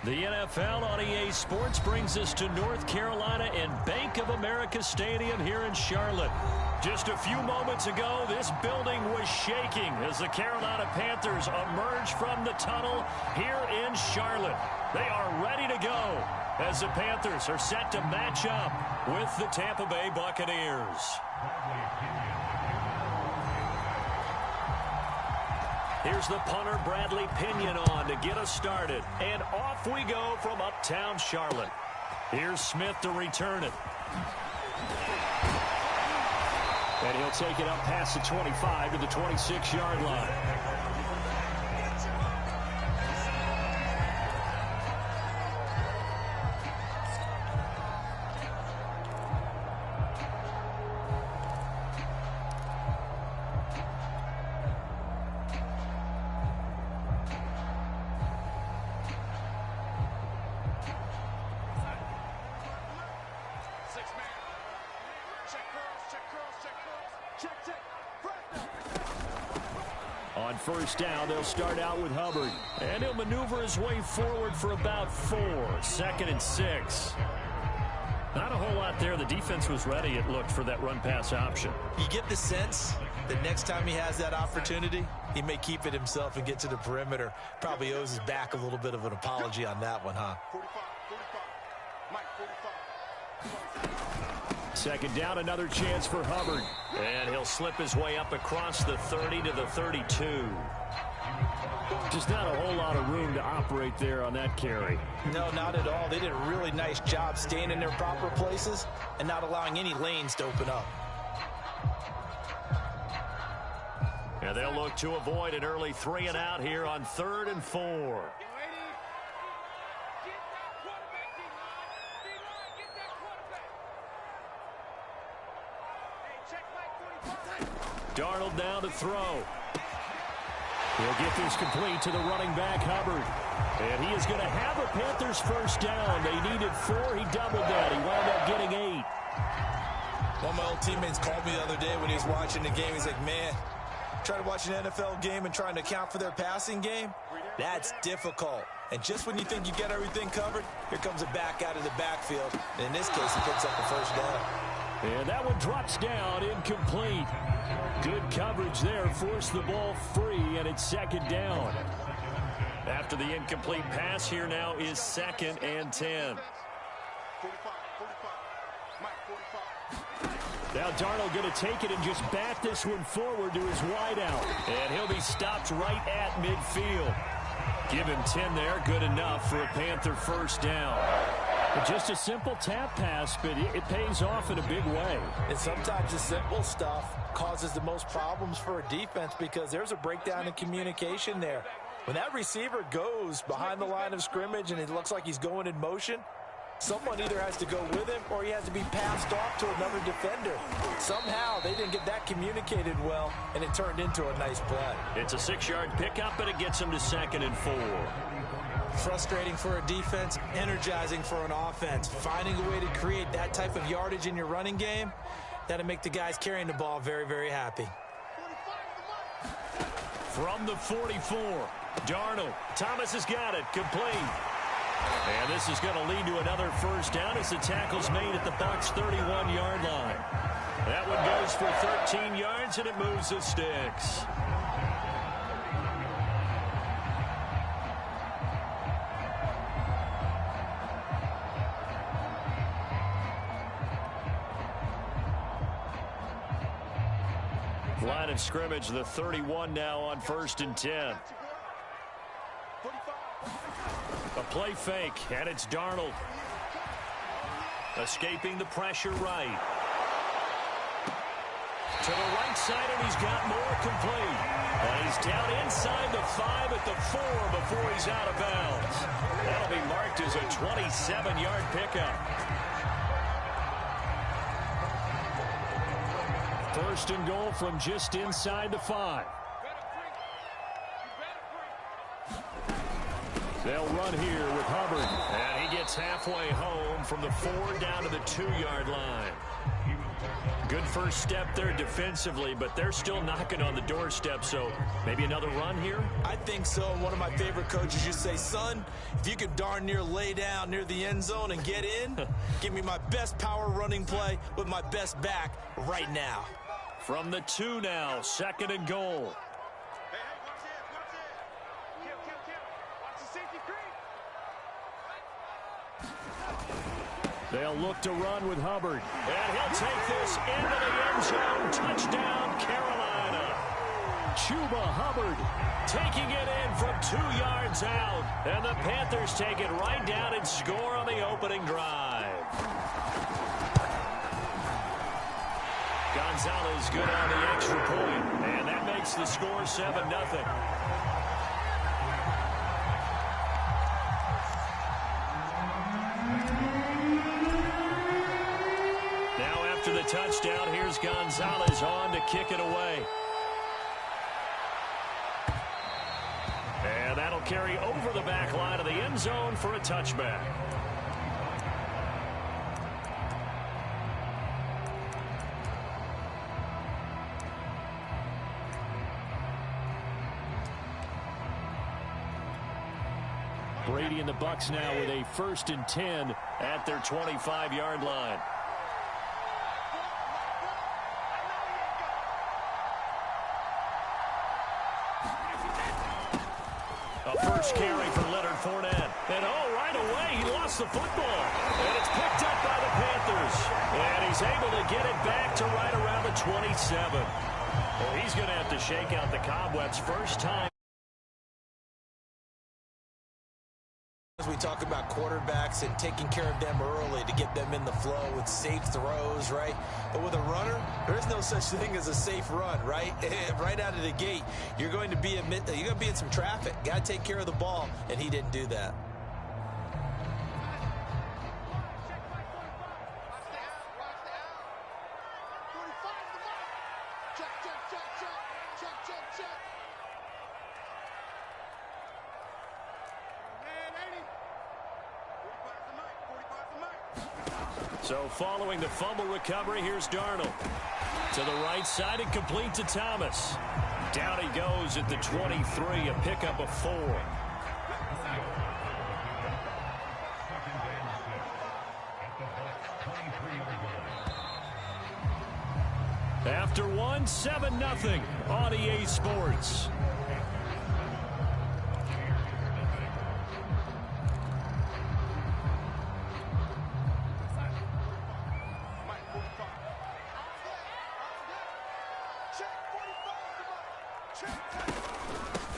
The NFL on EA Sports brings us to North Carolina and Bank of America Stadium here in Charlotte. Just a few moments ago, this building was shaking as the Carolina Panthers emerged from the tunnel here in Charlotte. They are ready to go as the Panthers are set to match up with the Tampa Bay Buccaneers. Here's the punter, Bradley Pinion, on to get us started. And off we go from uptown Charlotte. Here's Smith to return it. And he'll take it up past the 25 to the 26-yard line. On first down, they'll start out with Hubbard. And he'll maneuver his way forward for about 4. 2nd and 6. Not a whole lot there. The defense was ready, it looked, for that run-pass option. You get the sense that next time he has that opportunity, he may keep it himself and get to the perimeter. Probably owes his back a little bit of an apology on that one, huh? 45, Mike, 45. 2nd down, another chance for Hubbard. And he'll slip his way up across the 30 to the 32. Just not a whole lot of room to operate there on that carry. No, not at all. They did a really nice job staying in their proper places and not allowing any lanes to open up. And they'll look to avoid an early 3 and out here on 3rd and 4. Darnold now to throw. He'll get this complete to the running back, Hubbard. And he is going to have a Panthers first down. They needed 4. He doubled that. He wound up getting 8. One of my old teammates called me the other day when he was watching the game. He's like, man, trying to watch an NFL game and trying to account for their passing game, that's difficult. And just when you think you get everything covered, here comes a back out of the backfield. And in this case, he picks up the first down. And that one drops down, incomplete. Good coverage there, forced the ball free, and it's 2nd down. After the incomplete pass, here now is 2nd and 10. 45, Mike, 45. Now Darnold going to take it and just bat this one forward to his wideout. And he'll be stopped right at midfield. Give him 10 there, good enough for a Panther first down. Just a simple tap pass, but it pays off in a big way. And sometimes the simple stuff causes the most problems for a defense because there's a breakdown in communication there. When that receiver goes behind the line of scrimmage and it looks like he's going in motion, someone either has to go with him or he has to be passed off to another defender. Somehow they didn't get that communicated well, and it turned into a nice play. It's a 6-yard pickup, and it gets him to 2nd and 4. Frustrating for a defense, energizing for an offense. Finding a way to create that type of yardage in your running game, that'll make the guys carrying the ball very, very happy. From the 44, Darnold. Thomas has got it, complete. And this is going to lead to another first down as the tackle's made at the Bucs' 31-yard line. That one goes for 13 yards, and it moves the sticks. Line of scrimmage, the 31 now on 1st and 10. A play fake, and it's Darnold. Escaping the pressure right. To the right side, and he's got more complete. And he's down inside the 5 at the 4 before he's out of bounds. That'll be marked as a 27-yard pickup. 1st and goal from just inside the 5. They'll run here with Hubbard. And he gets halfway home from the 4 down to the 2-yard line. Good first step there defensively, but they're still knocking on the doorstep, so maybe another run here? I think so. One of my favorite coaches used to say, son, if you could darn near lay down near the end zone and get in, give me my best power running play with my best back right now. From the 2 now, 2nd and goal. Hey, watch this, watch this. Kill. Watch the safety creep. They'll look to run with Hubbard. And he'll take this into the end zone. Touchdown, Carolina. Chuba Hubbard taking it in from 2 yards out. And the Panthers take it right down and score on the opening drive. Gonzalez good on the extra point. And that makes the score 7-0. After the touchdown, here's Gonzalez on to kick it away. And that'll carry over the back line of the end zone for a touchback. Brady and the Bucs now with a 1st and 10 at their 25-yard line. First carry for Leonard Fournette. And right away, he lost the football. And it's picked up by the Panthers. And he's able to get it back to right around the 27. Well, he's going to have to shake out the cobwebs first time. As we talk about quarterbacks and taking care of them early to get them in the flow with safe throws, right? But with a runner, there is no such thing as a safe run, right? Right out of the gate, you're going to be in some traffic. Got to take care of the ball, and he didn't do that. So following the fumble recovery, here's Darnold. To the right side and complete to Thomas. Down he goes at the 23, a pickup of 4. After 1, 7-0 on EA Sports.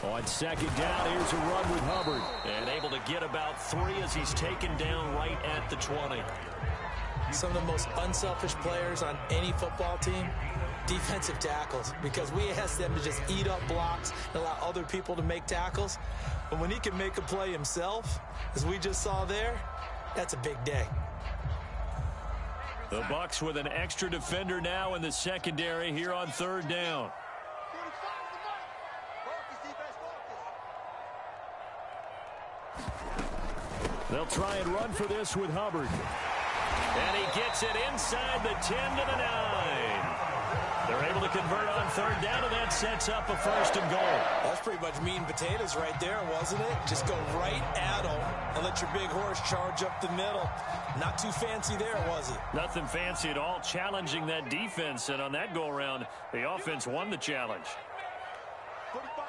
On 2nd down, here's a run with Hubbard. And able to get about 3 as he's taken down right at the 20. Some of the most unselfish players on any football team, defensive tackles, because we ask them to just eat up blocks and allow other people to make tackles. But when he can make a play himself, as we just saw there, that's a big day. The Bucs with an extra defender now in the secondary here on 3rd down. They'll try and run for this with Hubbard. And he gets it inside the 10 to the 9. They're able to convert on 3rd down, and that sets up a 1st and goal. That's pretty much meat and potatoes right there, wasn't it? Just go right at them and let your big horse charge up the middle. Not too fancy there, was it? Nothing fancy at all, challenging that defense. And on that go-around, the offense won the challenge. 45.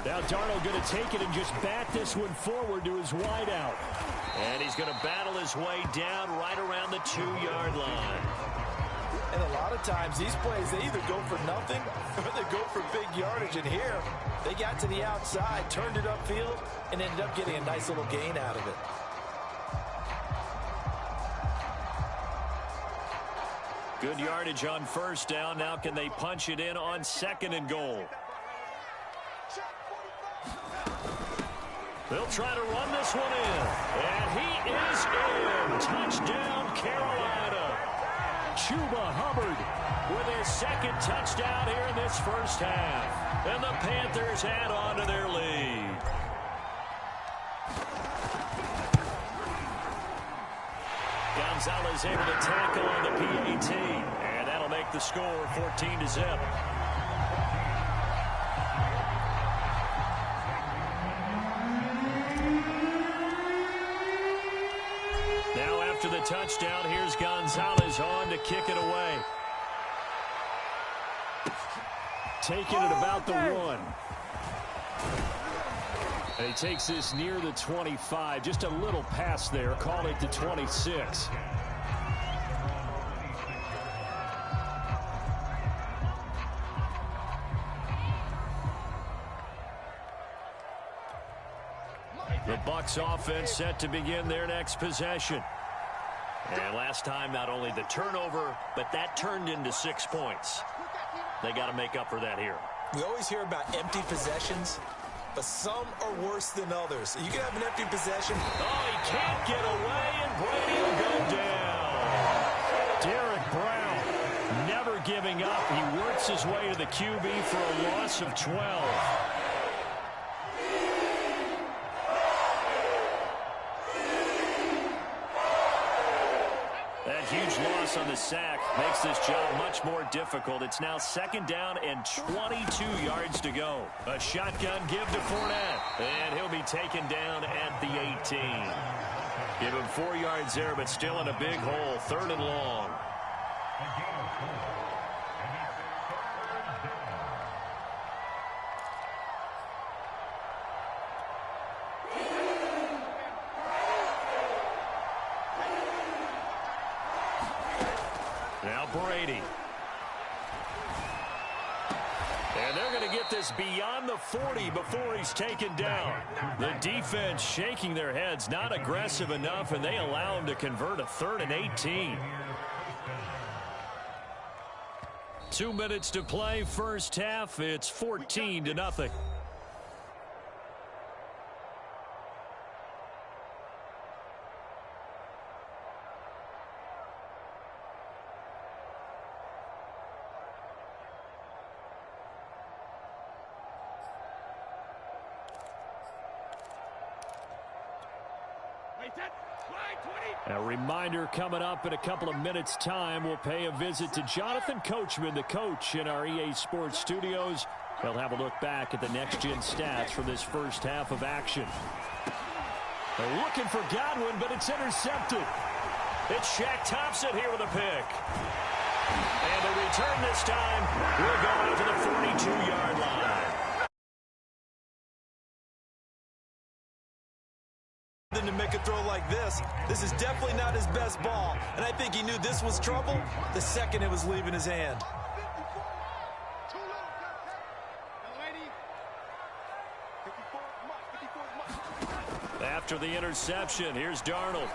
Now Darnold going to take it and just bat this one forward to his wideout. And he's going to battle his way down right around the 2-yard line. And a lot of times these plays, they either go for nothing or they go for big yardage. And here, they got to the outside, turned it upfield, and ended up getting a nice little gain out of it. Good yardage on 1st down. Now can they punch it in on 2nd and goal? They'll try to run this one in. And he is in. Touchdown, Carolina. Chuba Hubbard with his 2nd touchdown here in this 1st half. And the Panthers add on to their lead. Gonzalez able to tackle on the PAT. And that'll make the score 14-0. Now after the touchdown, here's Gonzalez on to kick it away. Taking it about the 1. And he takes this near the 25. Just a little pass there. Call it to 26. The Bucs offense set to begin their next possession. And last time, not only the turnover, but that turned into 6 points. They got to make up for that here. We always hear about empty possessions, but some are worse than others. You can have an empty possession. Oh, he can't get away, and Brady will go down. Derek Brown never giving up. He works his way to the QB for a loss of 12. That huge loss on the sack makes this job much more difficult. It's now 2nd down and 22 yards to go. A shotgun give to Fournette, and he'll be taken down at the 18. Give him 4 yards there, but still in a big hole. 3rd and long. Now Brady. And they're going to get this beyond the 40 before he's taken down. The defense shaking their heads, not aggressive enough, and they allow him to convert a 3rd and 18. 2 minutes to play, first half. It's 14-0. A reminder coming up in a couple of minutes' time. We'll pay a visit to Jonathan Coachman, the coach in our EA Sports studios. He'll have a look back at the next-gen stats from this first half of action. They're looking for Godwin, but it's intercepted. It's Shaq Thompson here with a pick. And the return this time will go out to the 42-yard line. To make a throw like this is definitely not his best ball, and I think he knew this was trouble the second it was leaving his hand. After the interception, here's Darnold.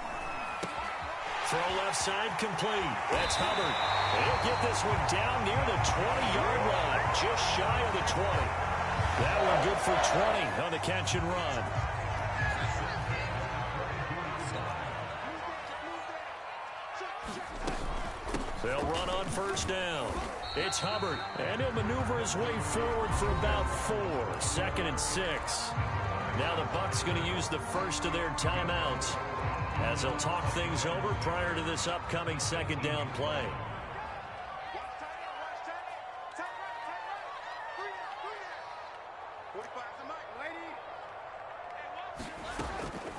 Throw left side complete. That's Hubbard. He'll get this one down near the 20-yard line, just shy of the 20. That one good for 20 on the catch and run. They'll run on first down. It's Hubbard, and he'll maneuver his way forward for about 4. 2nd and 6. Now the Bucs going to use the first of their timeouts as they'll talk things over prior to this upcoming 2nd down play.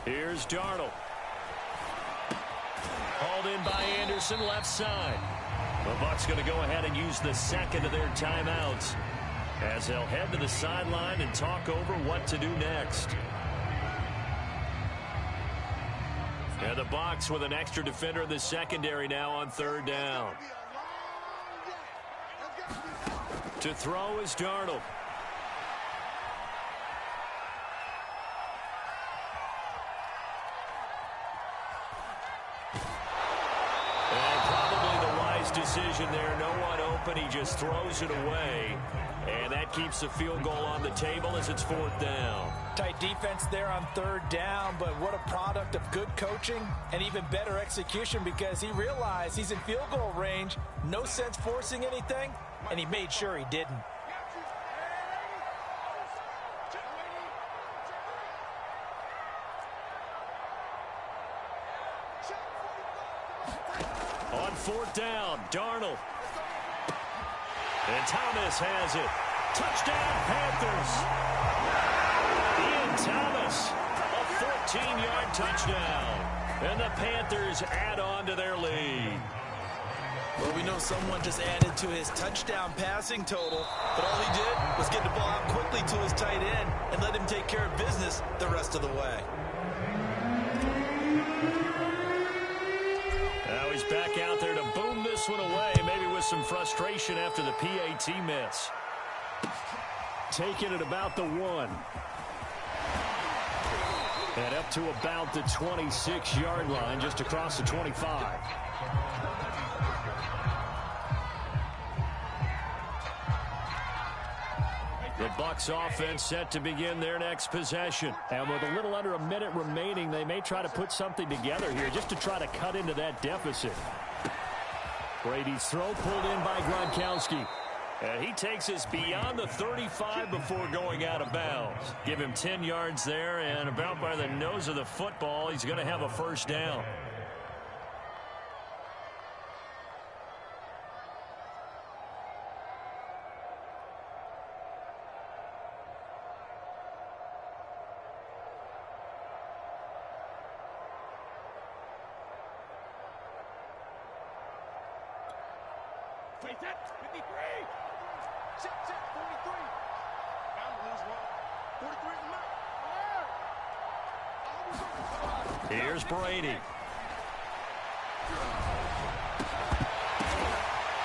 Here's Darnold. Hauled in by Anderson, left side. The Bucs going to go ahead and use the second of their timeouts as they'll head to the sideline and talk over what to do next. And the Bucs with an extra defender in the secondary now on 3rd down. To throw is Darnold. Decision there, no one open, he just throws it away, and that keeps the field goal on the table as it's 4th down. Tight defense there on 3rd down, but what a product of good coaching and even better execution, because he realized he's in field goal range, no sense forcing anything, and he made sure he didn't. On fourth down, Darnold. And Thomas has it. Touchdown, Panthers. Ian Thomas, a 14-yard touchdown. And the Panthers add on to their lead. Well, we know someone just added to his touchdown passing total, but all he did was get the ball out quickly to his tight end and let him take care of business the rest of the way. Now he's back out there to boom this one away, maybe with some frustration after the PAT miss. Taking it about the 1. And up to about the 26-yard line, just across the 25. The Bucs offense set to begin their next possession. And with a little under a minute remaining, they may try to put something together here just to try to cut into that deficit. Brady's throw pulled in by Gronkowski. And he takes us beyond the 35 before going out of bounds. Give him 10 yards there, and about by the nose of the football, he's going to have a first down. Play that, 53. Check, 43. Bound to lose one. 43 is the mark. Here's Brady.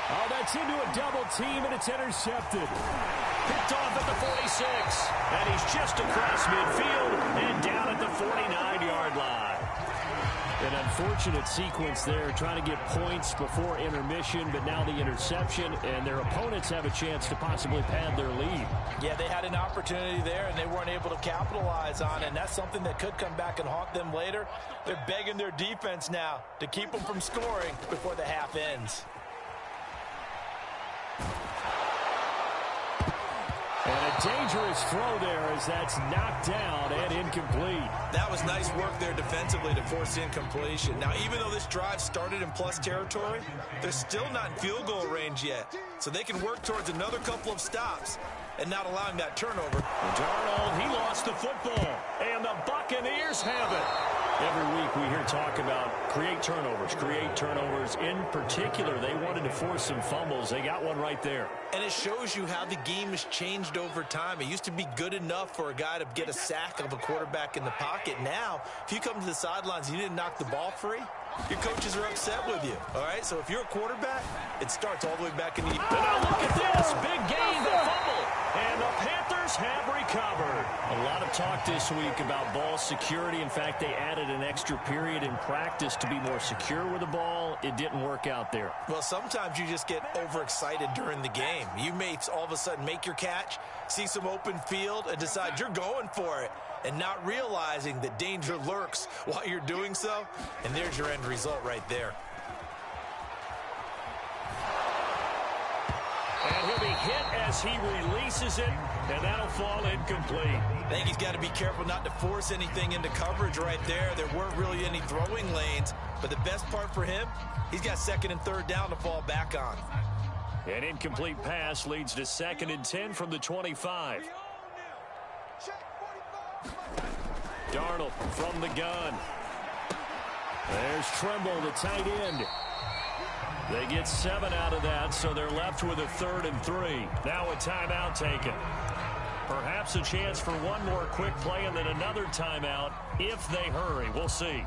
Oh, that's into a double team, and it's intercepted. Picked off at the 46. And he's just across midfield and down at the 49-yard line. An unfortunate sequence there, trying to get points before intermission, but now the interception, and their opponents have a chance to possibly pad their lead. Yeah, they had an opportunity there, and they weren't able to capitalize on it, and that's something that could come back and haunt them later. They're begging their defense now to keep them from scoring before the half ends. And a dangerous throw there as that's knocked down and incomplete. That was nice work there defensively to force incompletion. Now, even though this drive started in plus territory, they're still not in field goal range yet. So they can work towards another couple of stops and not allowing that turnover. Darnold, he lost the football, and the Buccaneers have it. Every week we hear talk about create turnovers. In particular, they wanted to force some fumbles. They got one right there. And it shows you how the game has changed over time. It used to be good enough for a guy to get a sack of a quarterback in the pocket. Now, if you come to the sidelines and you didn't knock the ball free, your coaches are upset with you. All right, so if you're a quarterback, it starts all the way back in the... And now look at this. Big gain, the fumble. And the Panthers have recovered. A lot of talk this week about ball security. In fact, they added an extra period in practice to be more secure with the ball. It didn't work out there. Well, sometimes you just get overexcited during the game. You may all of a sudden make your catch, see some open field, and decide you're going for it, and not realizing that danger lurks while you're doing so. And there's your end result right there. And he'll be hit as he releases it, and that'll fall incomplete. I think he's got to be careful not to force anything into coverage right there. There weren't really any throwing lanes, but the best part for him, he's got second and third down to fall back on. An incomplete pass leads to 2nd and 10 from the 25. Darnold from the gun. There's Tremble, the tight end. They get 7 out of that, so they're left with a 3rd and 3. Now a timeout taken. Perhaps a chance for one more quick play and then another timeout if they hurry. We'll see.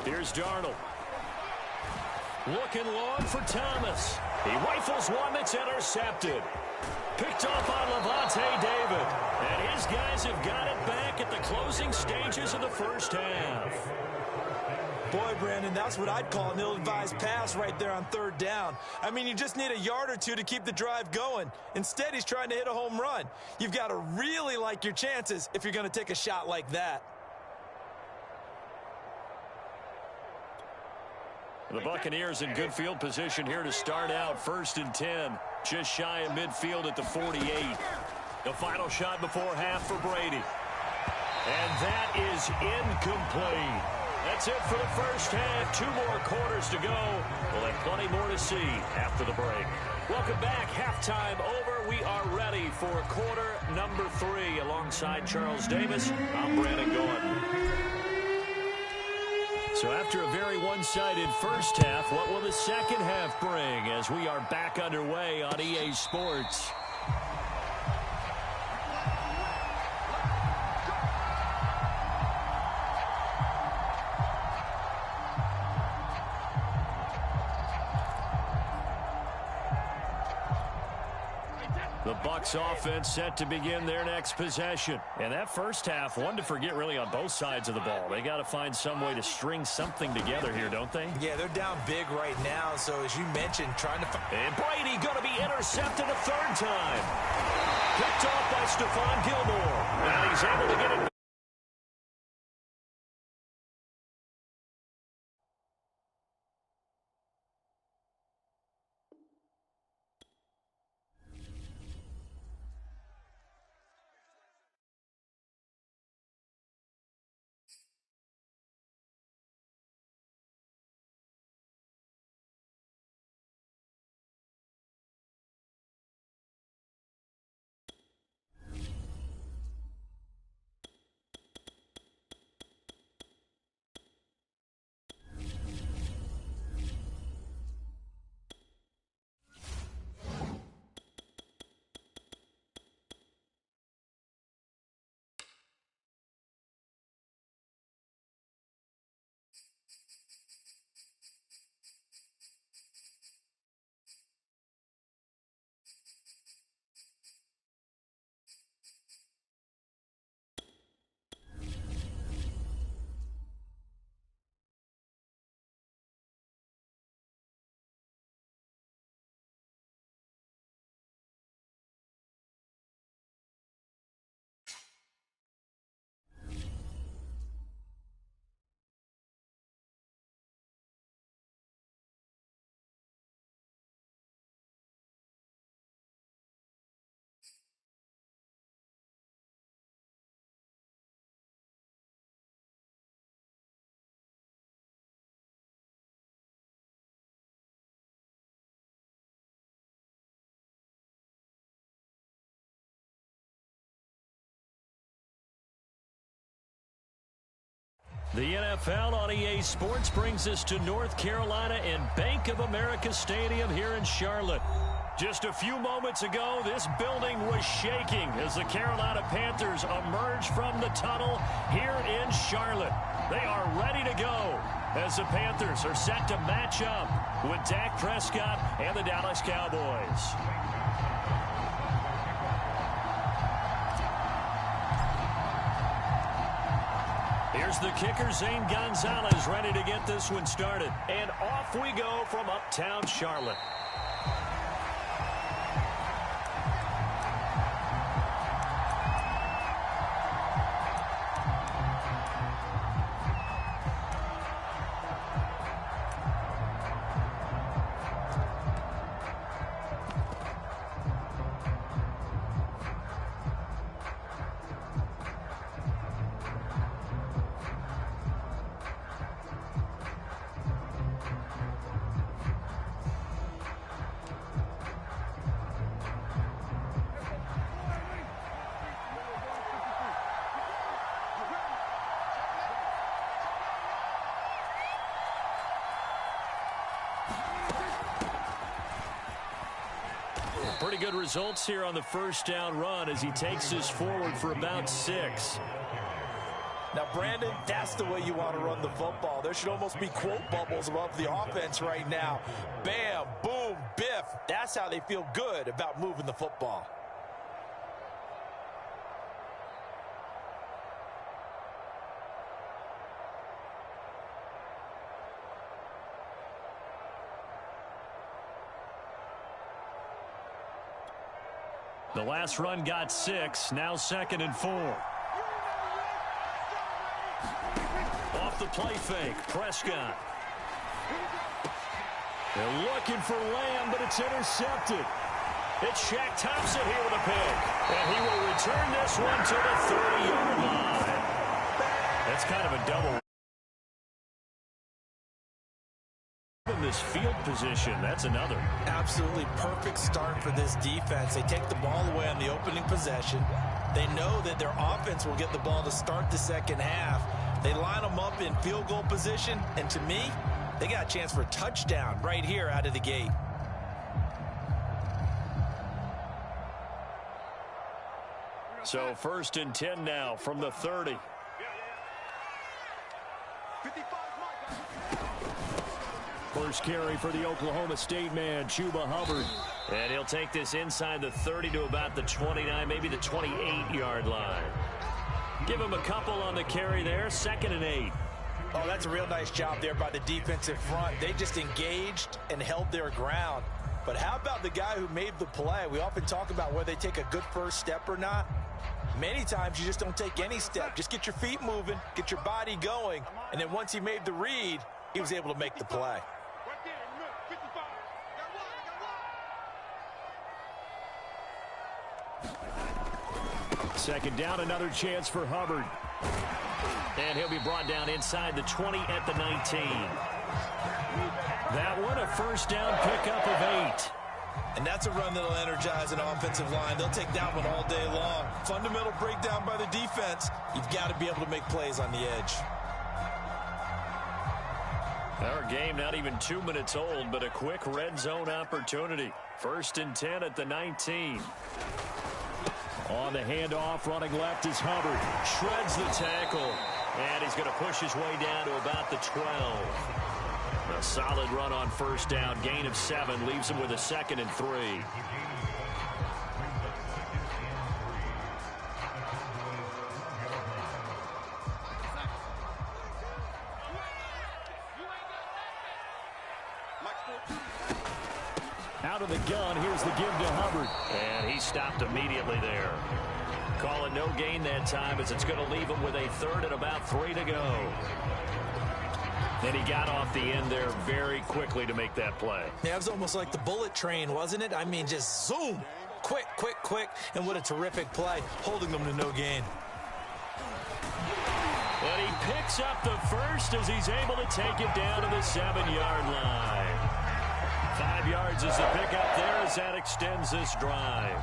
Here's Darnold. Looking long for Thomas. He rifles one that's intercepted. Picked off by Levante David. And his guys have got it back at the closing stages of the first half. Boy, Brandon, that's what I'd call an ill-advised pass right there on 3rd down. I mean, you just need a yard or two to keep the drive going. Instead, he's trying to hit a home run. You've got to really like your chances if you're going to take a shot like that. The Buccaneers in good field position here to start out. 1st and 10. Just shy of midfield at the 48. The final shot before half for Brady. And that is incomplete. That's it for the first half. 2 more quarters to go. We'll have plenty more to see after the break. Welcome back. Halftime over. We are ready for quarter number 3. Alongside Charles Davis, I'm Brandon Gordon. So after a very one-sided first half, what will the second half bring as we are back underway on EA Sports? The Bucs offense set to begin their next possession. And that first half, one to forget really on both sides of the ball. They got to find some way to string something together here, don't they? Yeah, they're down big right now. So as you mentioned, trying to... And Brady going to be intercepted a 3rd time. Picked off by Stephon Gilmore. And he's able to get it. The NFL on EA Sports brings us to North Carolina and Bank of America Stadium here in Charlotte. Just a few moments ago, this building was shaking as the Carolina Panthers emerged from the tunnel here in Charlotte. They are ready to go as the Panthers are set to match up with Dak Prescott and the Dallas Cowboys. Here's the kicker, Zane Gonzalez, ready to get this one started. And off we go from uptown Charlotte. Pretty good results here on the first down run as he takes this forward for about 6. Now, Brandon, that's the way you want to run the football. There should almost be quote bubbles above the offense right now. Bam, boom, biff. That's how they feel good about moving the football. The last run got 6, now 2nd and 4. Off the play fake, Prescott. They're looking for Lamb, but it's intercepted. It's Shaq Thompson here with a pick. And he will return this one to the 30-yard line. That's kind of a double. In this field position, that's another. Absolutely perfect start for this defense. They take the ball away on the opening possession. They know that their offense will get the ball to start the second half. They line them up in field goal position, and to me, they got a chance for a touchdown right here out of the gate. So 1st and 10 now from the 30. First carry for the Oklahoma State man, Chuba Hubbard. And he'll take this inside the 30 to about the 29, maybe the 28-yard line. Give him a couple on the carry there, 2nd and 8. Oh, that's a real nice job there by the defensive front. They just engaged and held their ground. But how about the guy who made the play? We often talk about whether they take a good first step or not. Many times you just don't take any step. Just get your feet moving, get your body going, and then once he made the read, he was able to make the play. Second down, another chance for Hubbard. And he'll be brought down inside the 20 at the 19. That one, a first down pickup of 8. And that's a run that'll energize an offensive line. They'll take that one all day long. Fundamental breakdown by the defense. You've got to be able to make plays on the edge. Our game not even 2 minutes old, but a quick red zone opportunity. 1st and 10 at the 19. On the handoff, running left is Hubbard. Shreds the tackle. And he's going to push his way down to about the 12. A solid run on first down. Gain of 7 leaves him with a 2nd and 3. Out of the gun, here's the give to Hubbard. And he stopped immediately there. Calling no gain that time as it's going to leave him with a 3rd and about 3 to go. And he got off the end there very quickly to make that play. Yeah, it was almost like the bullet train, wasn't it? I mean, just zoom. Quick, quick, quick. And what a terrific play, holding them to no gain. And he picks up the first as he's able to take it down to the 7-yard line. 5 yards is the pickup there as that extends this drive.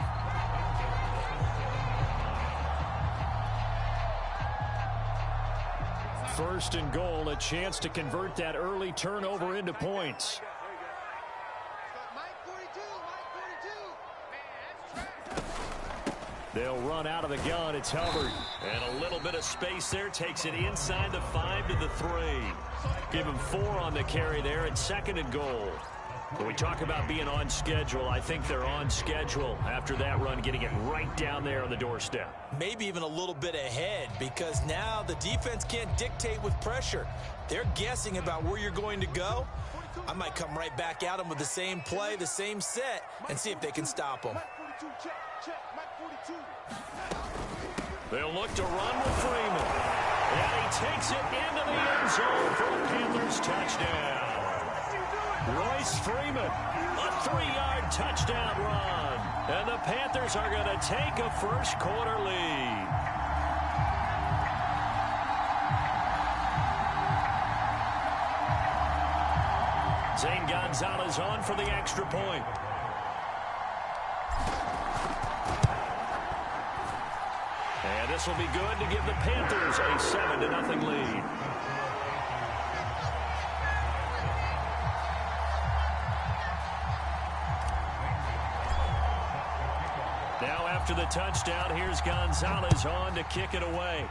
First and goal, a chance to convert that early turnover into points. They'll run out of the gun. It's Hubbard. And a little bit of space there. Takes it inside the 5 to the 3. Give him 4 on the carry there at 2nd and goal. When we talk about being on schedule, I think they're on schedule after that run, getting it right down there on the doorstep. Maybe even a little bit ahead, because now the defense can't dictate with pressure. They're guessing about where you're going to go. I might come right back at them with the same play, the same set, and see if they can stop them. They'll look to run with Freeman. And he takes it into the end zone for a Panthers touchdown. Royce Freeman, a 3-yard touchdown run. And the Panthers are going to take a first quarter lead. Zane Gonzalez on for the extra point. And this will be good to give the Panthers a 7-0 lead. Now after the touchdown, here's Gonzalez on to kick it away.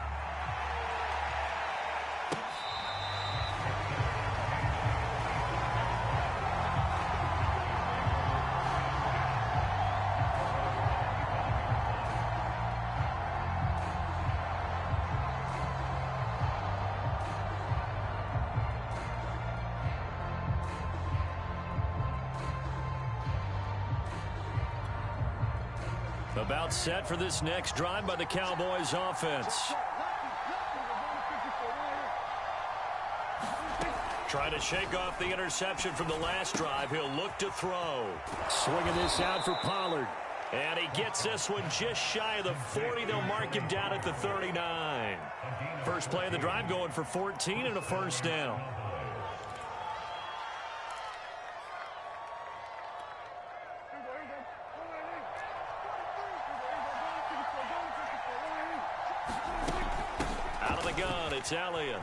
About set for this next drive by the Cowboys offense. Trying to shake off the interception from the last drive. He'll look to throw. Swinging this out for Pollard. And he gets this one just shy of the 40. They'll mark him down at the 39. First play of the drive going for 14 and a first down. Out of the gun, it's Elliott.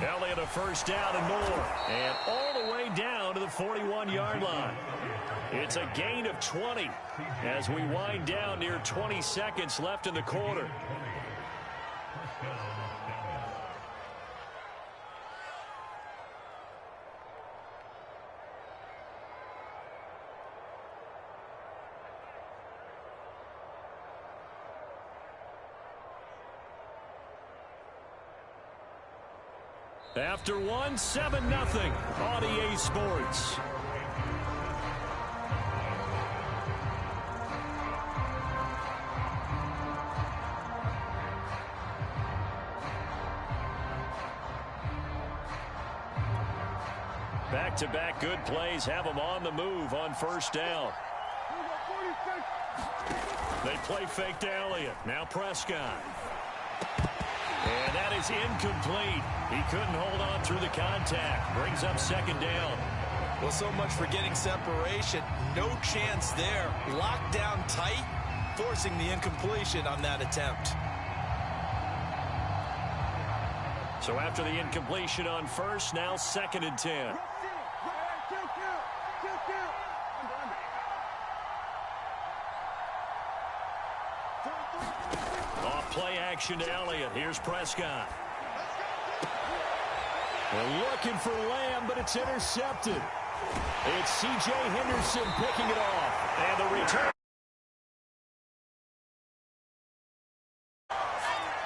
Elliott a first down and more. And all the way down to the 41-yard line. It's a gain of 20 as we wind down near 20 seconds left in the quarter. After one, 7-0 on EA Sports. Back-to-back good plays have them on the move on first down. They play fake to Elliott. Now Prescott. And that is incomplete. He couldn't hold on through the contact. Brings up second down. Well, so much for getting separation. No chance there. Locked down tight, forcing the incompletion on that attempt. So after the incompletion on first, now 2nd and 10. Off play action to Elliott. Here's Prescott. They're looking for Lamb, but it's intercepted. It's C.J. Henderson picking it off. And the return.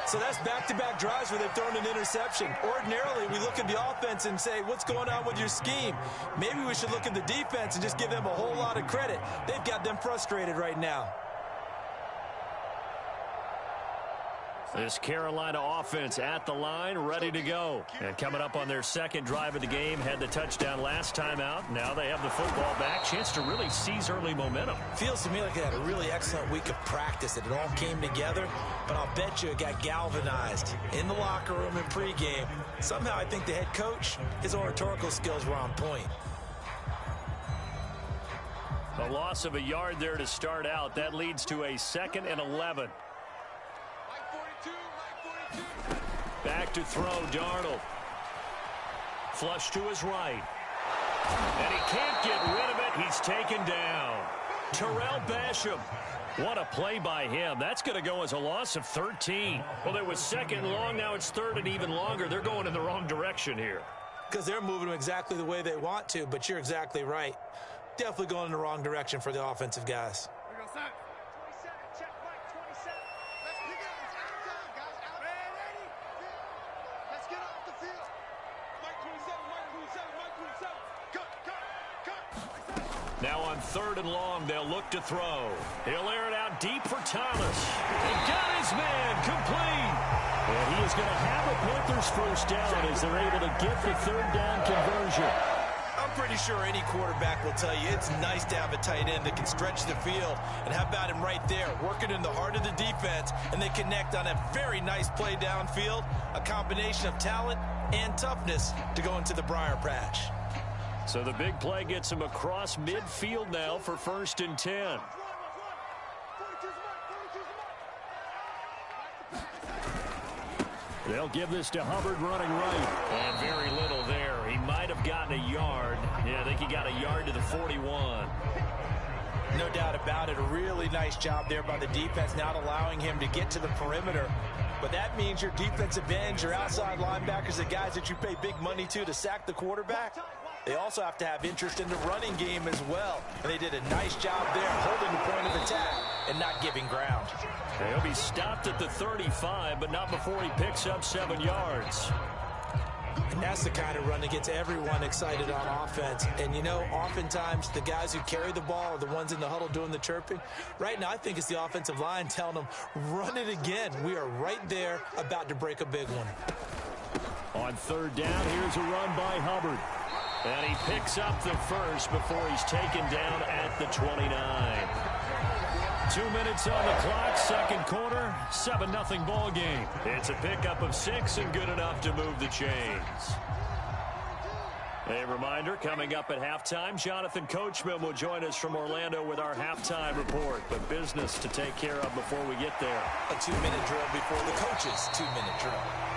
So that's back-to-back drives where they've thrown an interception. Ordinarily, we look at the offense and say, what's going on with your scheme? Maybe we should look at the defense and just give them a whole lot of credit. They've got them frustrated right now. This Carolina offense at the line, ready to go. And coming up on their second drive of the game, had the touchdown last time out. Now they have the football back. Chance to really seize early momentum. Feels to me like they had a really excellent week of practice. It all came together, but I'll bet you it got galvanized in the locker room in pregame. Somehow I think the head coach, his oratorical skills were on point. A loss of a yard there to start out. That leads to a 2nd and 11. Back to throw, Darnold. Flush to his right. And he can't get rid of it. He's taken down. Terrell Basham. What a play by him. That's going to go as a loss of 13. Well, it was 2nd and long. Now it's 3rd and even longer. They're going in the wrong direction here. Because they're moving them exactly the way they want to, but you're exactly right. Definitely going in the wrong direction for the offensive guys. Now on 3rd and long, they'll look to throw. He'll air it out deep for Thomas. He got his man complete. And he is going to have a Panthers first down as they're able to get the 3rd down conversion. I'm pretty sure any quarterback will tell you it's nice to have a tight end that can stretch the field. And how about him right there, working in the heart of the defense, and they connect on a very nice play downfield, a combination of talent and toughness to go into the briar patch. So the big play gets him across midfield now for 1st and 10. They'll give this to Hubbard running right. And very little there. He might have gotten a yard. Yeah, I think he got a yard to the 41. No doubt about it. A really nice job there by the defense, not allowing him to get to the perimeter. But that means your defensive ends, your outside linebackers, the guys that you pay big money to sack the quarterback, they also have to have interest in the running game as well. And they did a nice job there, holding the point of attack and not giving ground. He'll be stopped at the 35, but not before he picks up 7 yards. And that's the kind of run that gets everyone excited on offense. And, you know, oftentimes the guys who carry the ball are the ones in the huddle doing the chirping. Right now, I think it's the offensive line telling them, run it again. We are right there about to break a big one. On third down, here's a run by Hubbard. And he picks up the first before he's taken down at the 29. 2 minutes on the clock, second quarter, 7-0 ball game. It's a pickup of 6 and good enough to move the chains. A reminder, coming up at halftime, Jonathan Coachman will join us from Orlando with our halftime report. But business to take care of before we get there. A 2-minute drill before the coach's 2-minute drill.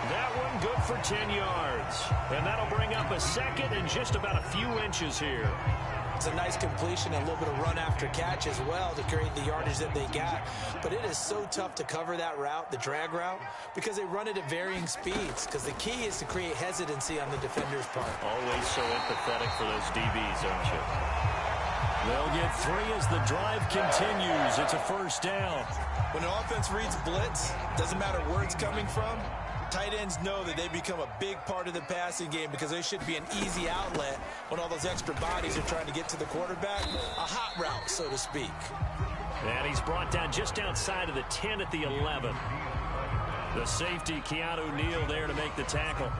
That one good for 10 yards. And that'll bring up a second and just about a few inches here. It's a nice completion and a little bit of run after catch as well to create the yardage that they got. But it is so tough to cover that route, the drag route, because they run it at varying speeds. Because the key is to create hesitancy on the defender's part. Always so empathetic for those DBs, aren't you? They'll get 3 as the drive continues. It's a first down. When the offense reads blitz, doesn't matter where it's coming from, tight ends know that they become a big part of the passing game because they should be an easy outlet when all those extra bodies are trying to get to the quarterback. A hot route, so to speak. And he's brought down just outside of the 10 at the 11. The safety, Keanu Neal, there to make the tackle.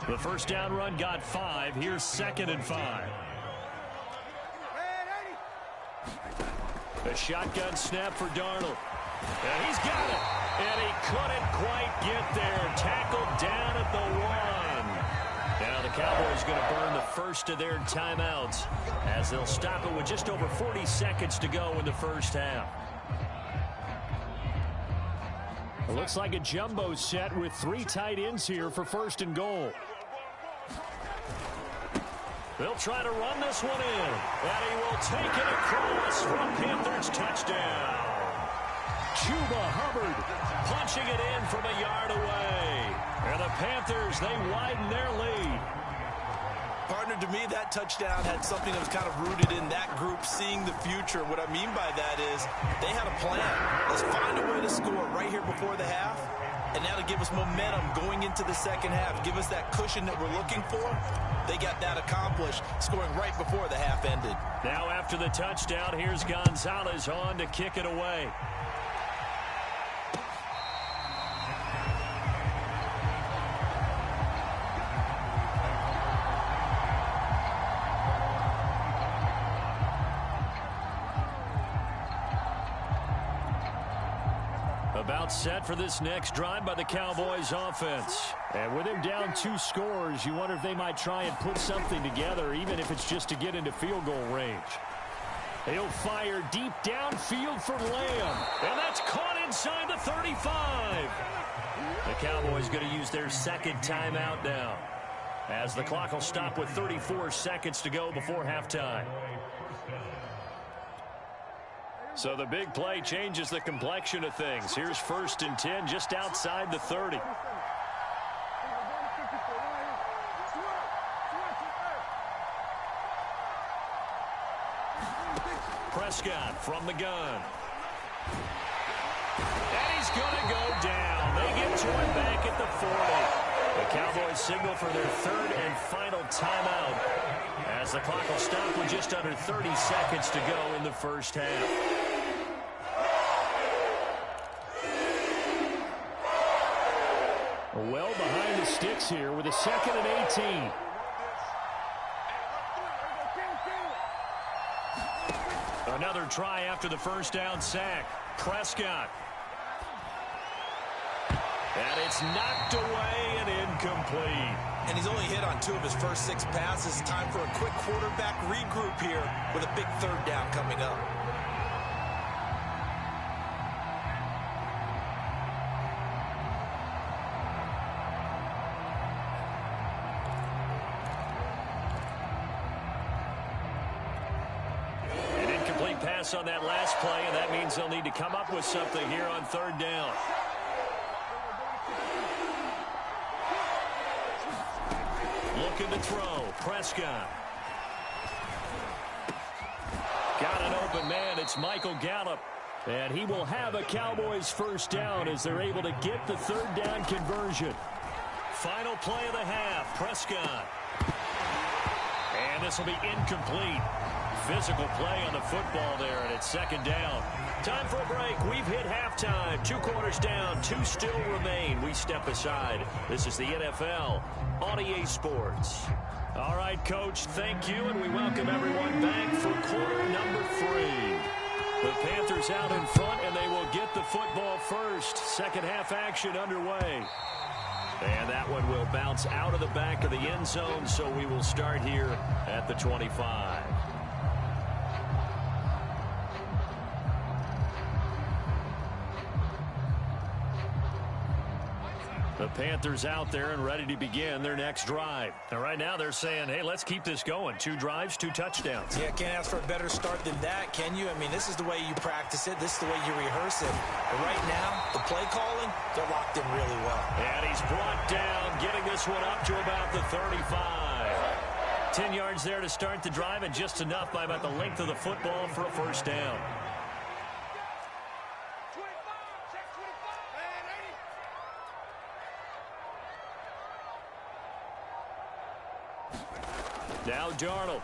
The first down run got 5. Here's 2nd and 5. A shotgun snap for Darnold. And he's got it. And he couldn't quite get there. Tackled down at the 1. Now the Cowboys going to burn the first of their timeouts as they'll stop it with just over 40 seconds to go in the first half. It looks like a jumbo set with 3 tight ends here for 1st and goal. They'll try to run this one in. And he will take it across for a Panthers touchdown. Chuba Hubbard punching it in from a yard away. And the Panthers, they widen their lead. Partner, to me, that touchdown had something that was kind of rooted in that group seeing the future. What I mean by that is they had a plan. Let's find a way to score right here before the half. And that'll give us momentum going into the second half. Give us that cushion that we're looking for. They got that accomplished, scoring right before the half ended. Now after the touchdown, here's Gonzalez on to kick it away. About set for this next drive by the Cowboys offense. And with him down 2 scores, you wonder if they might try and put something together, even if it's just to get into field goal range. He'll fire deep downfield for Lamb. And that's caught inside the 35. The Cowboys going to use their 2nd timeout now, as the clock will stop with 34 seconds to go before halftime. So the big play changes the complexion of things. Here's 1st and 10 just outside the 30. Prescott from the gun. And he's going to go down. They get to him back at the 40. The Cowboys signal for their 3rd and final timeout, as the clock will stop with just under 30 seconds to go in the first half. Well behind the sticks here with a 2nd and 18. Another try after the first down sack. Prescott. And it's knocked away and incomplete. And he's only hit on 2 of his first 6 passes. Time for a quick quarterback regroup here with a big 3rd down coming up. Pass on that last play, and that means they'll need to come up with something here on 3rd down. Looking to throw. Prescott. Got an open man. It's Michael Gallup. And he will have a Cowboys first down as they're able to get the 3rd down conversion. Final play of the half. Prescott. And this will be incomplete. physical play on the football there, and it's second down. Time for a break. We've hit halftime. 2 quarters down, 2 still remain. We step aside. This is the NFL on EA Sports. All right, Coach, thank you, and we welcome everyone back for quarter number 3. The Panthers out in front, and they will get the football first. Second half action underway. And that one will bounce out of the back of the end zone, so we will start here at the 25. The Panthers out there and ready to begin their next drive. And right now they're saying, hey, let's keep this going. 2 drives, 2 touchdowns. Yeah, can't ask for a better start than that, can you? I mean, this is the way you practice it. This is the way you rehearse it. But right now, the play calling, they're locked in really well. And he's brought down, getting this one up to about the 35. 10 yards there to start the drive, and just enough by about the length of the football for a first down. Now Darnold.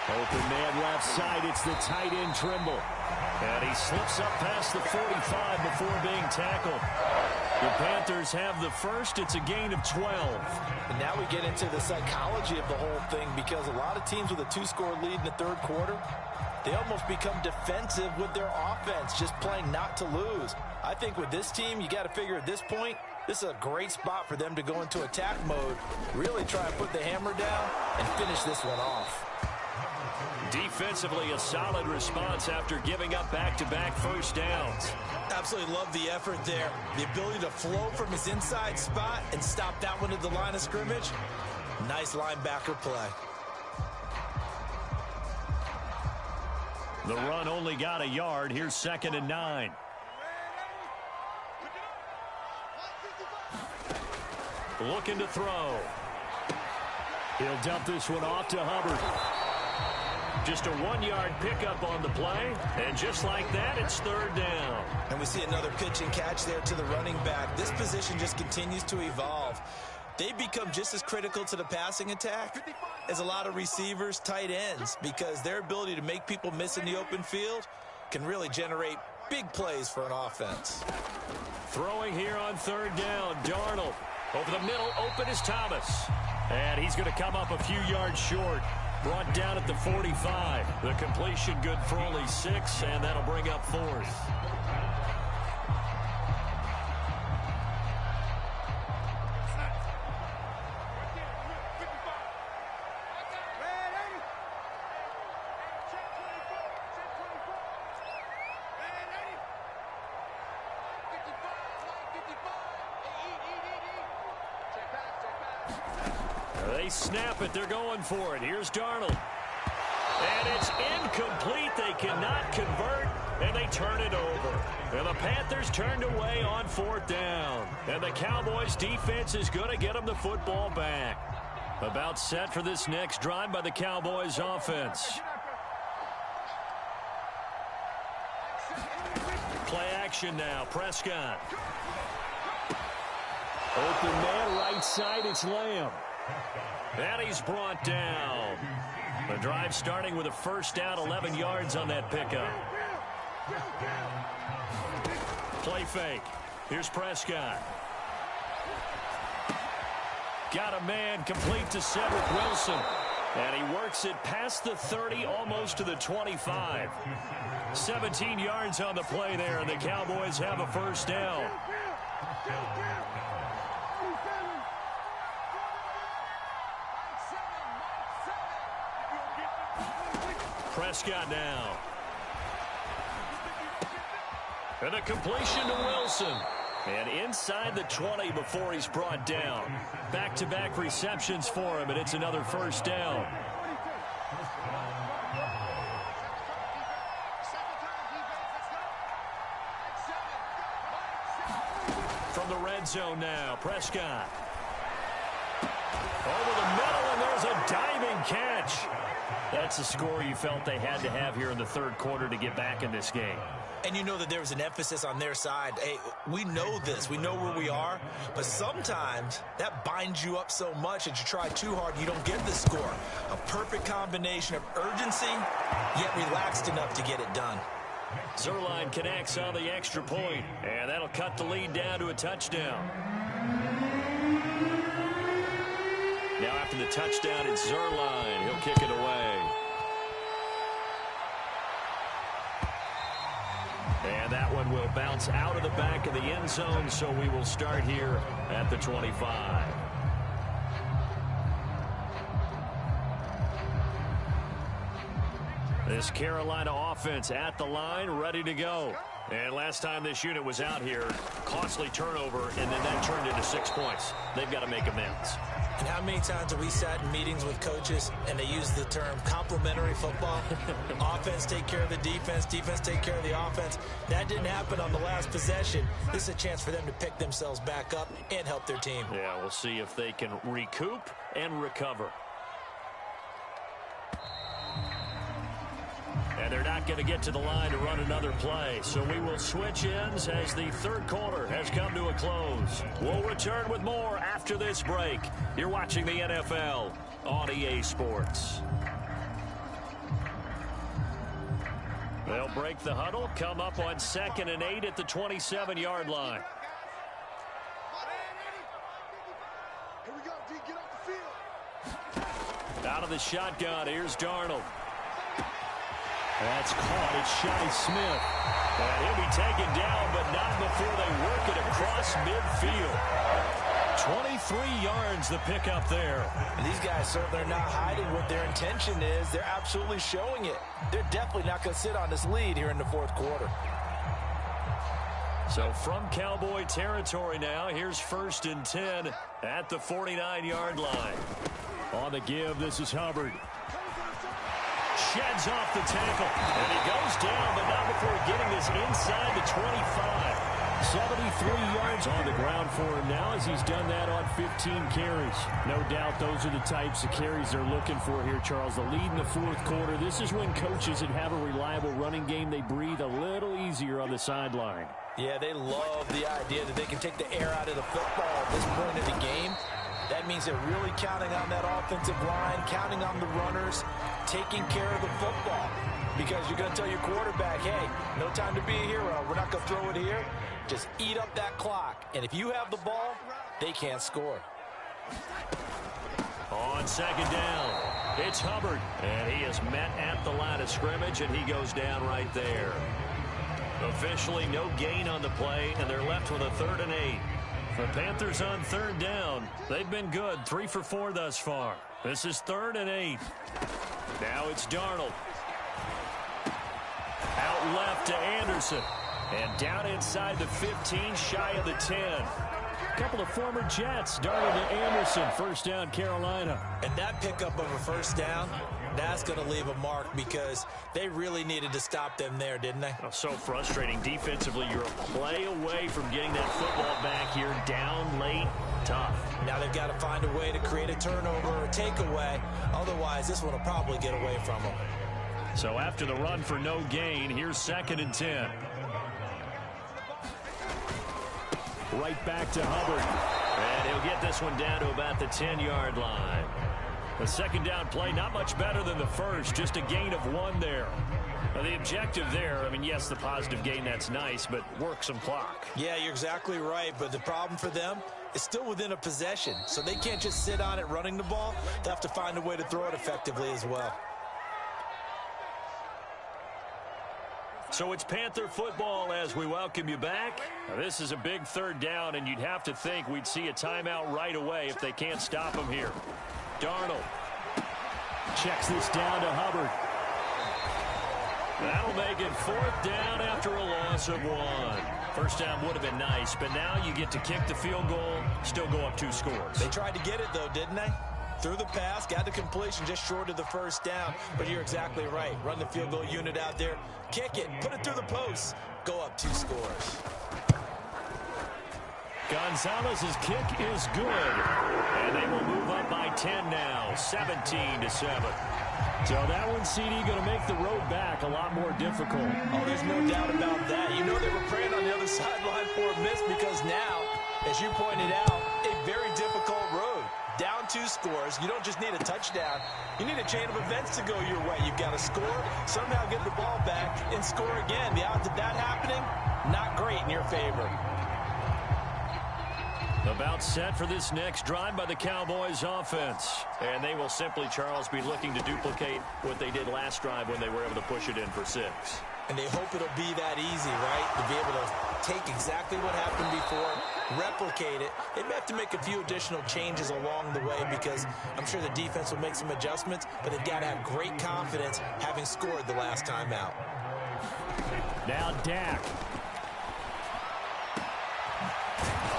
Open man left side. It's the tight end Trimble. And he slips up past the 45 before being tackled. The Panthers have the first. It's a gain of 12. And now we get into the psychology of the whole thing, because a lot of teams with a 2-score lead in the third quarter, they almost become defensive with their offense, just playing not to lose. I think with this team, you got to figure at this point, this is a great spot for them to go into attack mode, really try and put the hammer down and finish this one off. Defensively, a solid response after giving up back-to-back first downs. Absolutely love the effort there. The ability to flow from his inside spot and stop that one at the line of scrimmage. Nice linebacker play. The run only got a yard. Here's 2nd and 9. Looking to throw. He'll dump this one off to Hubbard. Just a 1-yard pickup on the play, and just like that, it's 3rd down. And we see another pitch and catch there to the running back. This position just continues to evolve. They become just as critical to the passing attack as a lot of receivers, tight ends, because their ability to make people miss in the open field can really generate big plays for an offense. Throwing here on 3rd down, Darnold. Over the middle, open is Thomas. And he's going to come up a few yards short. Brought down at the 45. The completion good for only 6, and that'll bring up 4th. They snap it. They're going for it. Here's Darnold. And it's incomplete. They cannot convert, and they turn it over. And the Panthers turned away on 4th down. And the Cowboys' defense is going to get them the football back. About set for this next drive by the Cowboys' offense. Play action now. Prescott. Open man right side. It's Lamb. And he's brought down. The drive starting with a first down, 11 yards on that pickup. Play fake. Here's Prescott. Got a man complete to Cedric Wilson. And he works it past the 30, almost to the 25. 17 yards on the play there, and the Cowboys have a first down. Prescott now. And a completion to Wilson. And inside the 20 before he's brought down. Back-to-back receptions for him, and it's another first down. From the red zone now, Prescott. Over the middle, and there's a diving catch. That's a score you felt they had to have here in the third quarter to get back in this game. And you know that there was an emphasis on their side. Hey, we know this. We know where we are. But sometimes that binds you up so much that you try too hard, you don't get the score. A perfect combination of urgency, yet relaxed enough to get it done. Zerline connects on the extra point, and that'll cut the lead down to a touchdown. Now after the touchdown, it's Zerline. He'll kick it away. And that one will bounce out of the back of the end zone, so we will start here at the 25. This Carolina offense at the line, ready to go. And last time this unit was out here, costly turnover, and then that turned into 6 points. They've got to make amends. And how many times have we sat in meetings with coaches and they use the term complementary football? Offense take care of the defense, defense take care of the offense. That didn't happen on the last possession. This is a chance for them to pick themselves back up and help their team. Yeah, we'll see if they can recoup and recover. And they're not going to get to the line to run another play. So we will switch ends as the third quarter has come to a close. We'll return with more after this break. You're watching the NFL on EA Sports. They'll break the huddle, come up on 2nd and 8 at the 27-yard line. Here we go, D, get off the field. Out of the shotgun, here's Darnold. That's caught. It's Shi Smith. And he'll be taken down, but not before they work it across midfield. 23 yards the pickup there. And these guys certainly are not hiding what their intention is. They're absolutely showing it. They're definitely not going to sit on this lead here in the fourth quarter. So from Cowboy territory now, here's 1st and 10 at the 49-yard line. On the give, this is Hubbard. Sheds off the tackle, and he goes down, but not before getting this inside the 25. 73 yards on the ground for him now as he's done that on 15 carries. No doubt those are the types of carries they're looking for here, Charles. The lead in the fourth quarter. This is when coaches that have a reliable running game, they breathe a little easier on the sideline. Yeah, they love the idea that they can take the air out of the football at this point of the game. That means they're really counting on that offensive line, counting on the runners, taking care of the football. Because you're going to tell your quarterback, hey, no time to be a hero. We're not going to throw it here. Just eat up that clock. And if you have the ball, they can't score. On 2nd down, it's Hubbard. And he is met at the line of scrimmage, and he goes down right there. Officially no gain on the play, and they're left with a 3rd and 8. The Panthers on 3rd down. They've been good, 3 for 4 thus far. This is 3rd and 8. Now it's Darnold. Out left to Anderson. And down inside the 15, shy of the 10. A couple of former Jets, Darnold to Anderson. 1st down, Carolina. And that pickup of a 1st down, that's going to leave a mark because they really needed to stop them there, didn't they? Oh, so frustrating. Defensively, you're a play away from getting that football back here. Down late, tough. Now they've got to find a way to create a turnover or a takeaway. Otherwise, this one will probably get away from them. So after the run for no gain, here's 2nd and 10. Right back to Hubbard. And he'll get this one down to about the 10-yard line. The 2nd down play, not much better than the first, just a gain of 1 there. Now the objective there, I mean, yes, the positive gain, that's nice, but work some clock. Yeah, you're exactly right, but the problem for them is still within a possession, so they can't just sit on it running the ball. They have to find a way to throw it effectively as well. So it's Panther football as we welcome you back. Now this is a big 3rd down, and you'd have to think we'd see a timeout right away if they can't stop him here. Darnold checks this down to Hubbard. That'll make it 4th down after a loss of 1. 1st down would have been nice, but now you get to kick the field goal, still go up 2 scores. They tried to get it, though, didn't they? Threw the pass, got the completion just short of the 1st down. But you're exactly right. Run the field goal unit out there, kick it, put it through the post, go up 2 scores. Gonzalez's kick is good. And they will move up by 10 now, 17-7. So that one, CD, going to make the road back a lot more difficult. Oh, there's no doubt about that. You know they were praying on the other sideline for a miss because now, as you pointed out, a very difficult road. Down 2 scores. You don't just need a touchdown. You need a chain of events to go your way. You've got to score, somehow get the ball back, and score again. The odds of that happening, not great in your favor. About set for this next drive by the Cowboys offense. And they will simply, Charles, be looking to duplicate what they did last drive when they were able to push it in for 6. And they hope it'll be that easy, right? To be able to take exactly what happened before, replicate it. They may have to make a few additional changes along the way because I'm sure the defense will make some adjustments, but they've got to have great confidence having scored the last time out. Now Dak.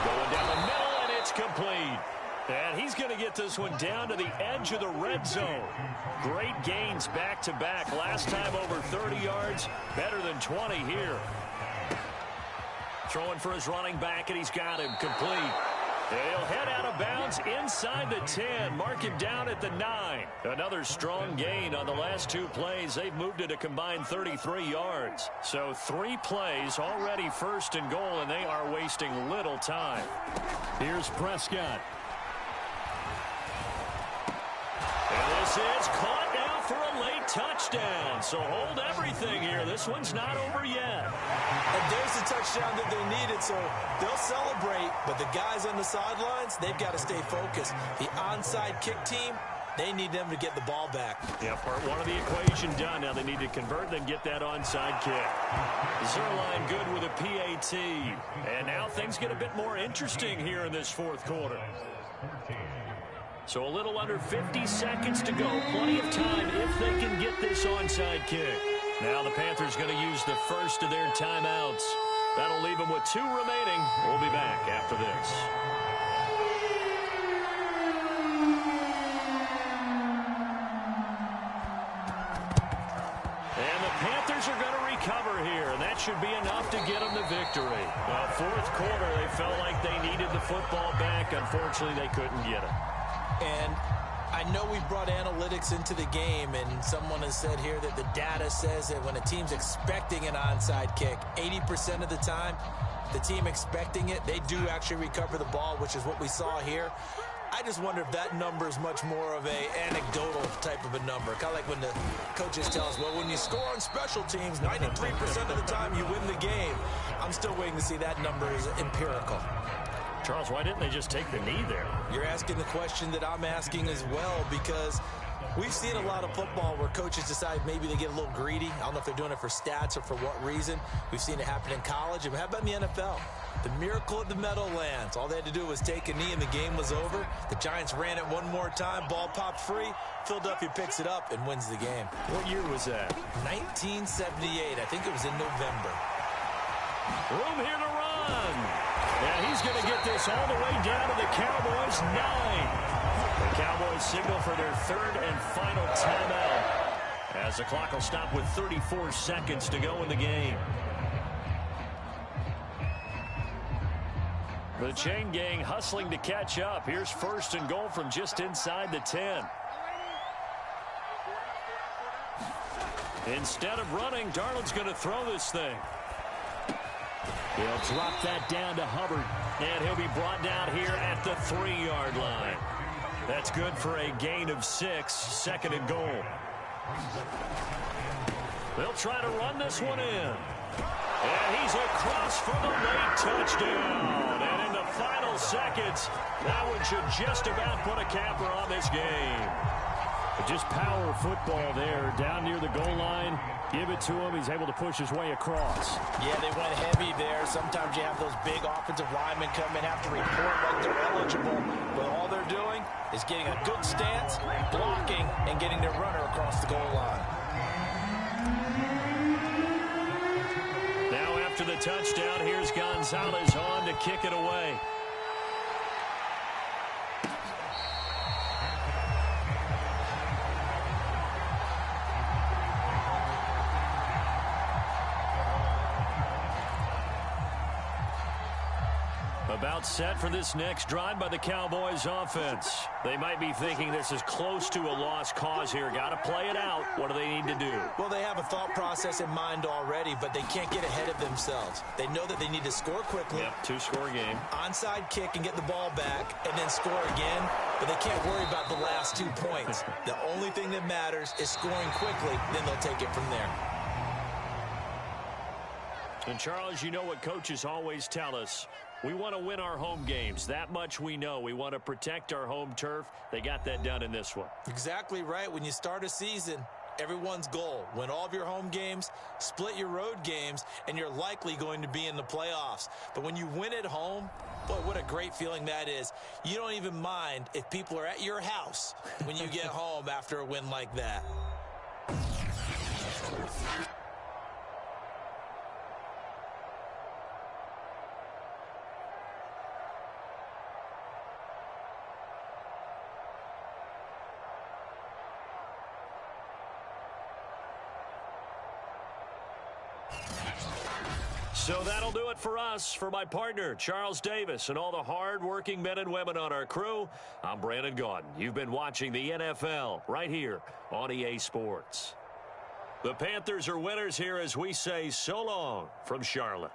Going down the middle, and it's complete. And he's going to get this one down to the edge of the red zone. Great gains back-to-back. Last time over 30 yards, better than 20 here. Throwing for his running back, and he's got him complete. He'll head out of bounds inside the 10. Mark him down at the 9. Another strong gain on the last 2 plays. They've moved it a combined 33 yards. So 3 plays already 1st and goal, and they are wasting little time. Here's Prescott. And this is caught now for a late touchdown. So hold everything here. This one's not over yet. And there's the touchdown that they needed, so they'll celebrate. But the guys on the sidelines, they've got to stay focused. The onside kick team, they need them to get the ball back. Yeah, part 1 of the equation done. Now they need to convert, then get that onside kick. Zerline good with a PAT. And now things get a bit more interesting here in this 4th quarter. So a little under 50 seconds to go. Plenty of time if they can get this onside kick. Now the Panthers going to use the first of their timeouts. That'll leave them with 2 remaining. We'll be back after this. And the Panthers are going to recover here, and that should be enough to get them the victory. Well, 4th quarter, they felt like they needed the football back. Unfortunately, they couldn't get it. And I know we brought analytics into the game, and someone has said here that the data says that when a team's expecting an onside kick, 80% of the time, the team expecting it, they do actually recover the ball, which is what we saw here. I just wonder if that number is much more of a anecdotal type of a number. Kind of like when the coaches tell us, well, when you score on special teams, 93% of the time you win the game. I'm still waiting to see that number is empirical. Charles, why didn't they just take the knee there? You're asking the question that I'm asking as well, because we've seen a lot of football where coaches decide maybe they get a little greedy. I don't know if they're doing it for stats or for what reason. We've seen it happen in college. And how about in the NFL? The miracle of the Meadowlands. All they had to do was take a knee and the game was over. The Giants ran it one more time. Ball popped free. Philadelphia picks it up and wins the game. What year was that? 1978. I think it was in November. Room here to run. And he's going to get this all the way down to the Cowboys' 9. The Cowboys signal for their 3rd and final timeout as the clock will stop with 34 seconds to go in the game. The chain gang hustling to catch up. Here's 1st and goal from just inside the 10. Instead of running, Darnold's going to throw this thing. He'll drop that down to Hubbard, and he'll be brought down here at the 3-yard line. That's good for a gain of 6, 2nd and goal. They'll try to run this one in. And he's across for the late touchdown. And in the final seconds, that one should just about put a capper on this game. Just power football there, down near the goal line. Give it to him. He's able to push his way across. Yeah, they went heavy there. Sometimes you have those big offensive linemen come in, have to report like they're eligible. But all they're doing is getting a good stance, blocking, and getting their runner across the goal line. Now after the touchdown, here's Gonzalez on to kick it away. About set for this next drive by the Cowboys offense. They might be thinking this is close to a lost cause here. Got to play it out. What do they need to do? Well, they have a thought process in mind already, but they can't get ahead of themselves. They know that they need to score quickly. Yep, two-score game. Onside kick and get the ball back and then score again, but they can't worry about the last 2 points. The only thing that matters is scoring quickly, then they'll take it from there. And, Charles, you know what coaches always tell us. We want to win our home games. That much we know. We want to protect our home turf. They got that done in this one. Exactly right. When you start a season, everyone's goal, win all of your home games, split your road games, and you're likely going to be in the playoffs. But when you win at home, boy, what a great feeling that is. You don't even mind if people are at your house when you get home after a win like that. So that'll do it for us. For my partner, Charles Davis, and all the hard-working men and women on our crew, I'm Brandon Gaudin. You've been watching the NFL right here on EA Sports. The Panthers are winners here as we say so long from Charlotte.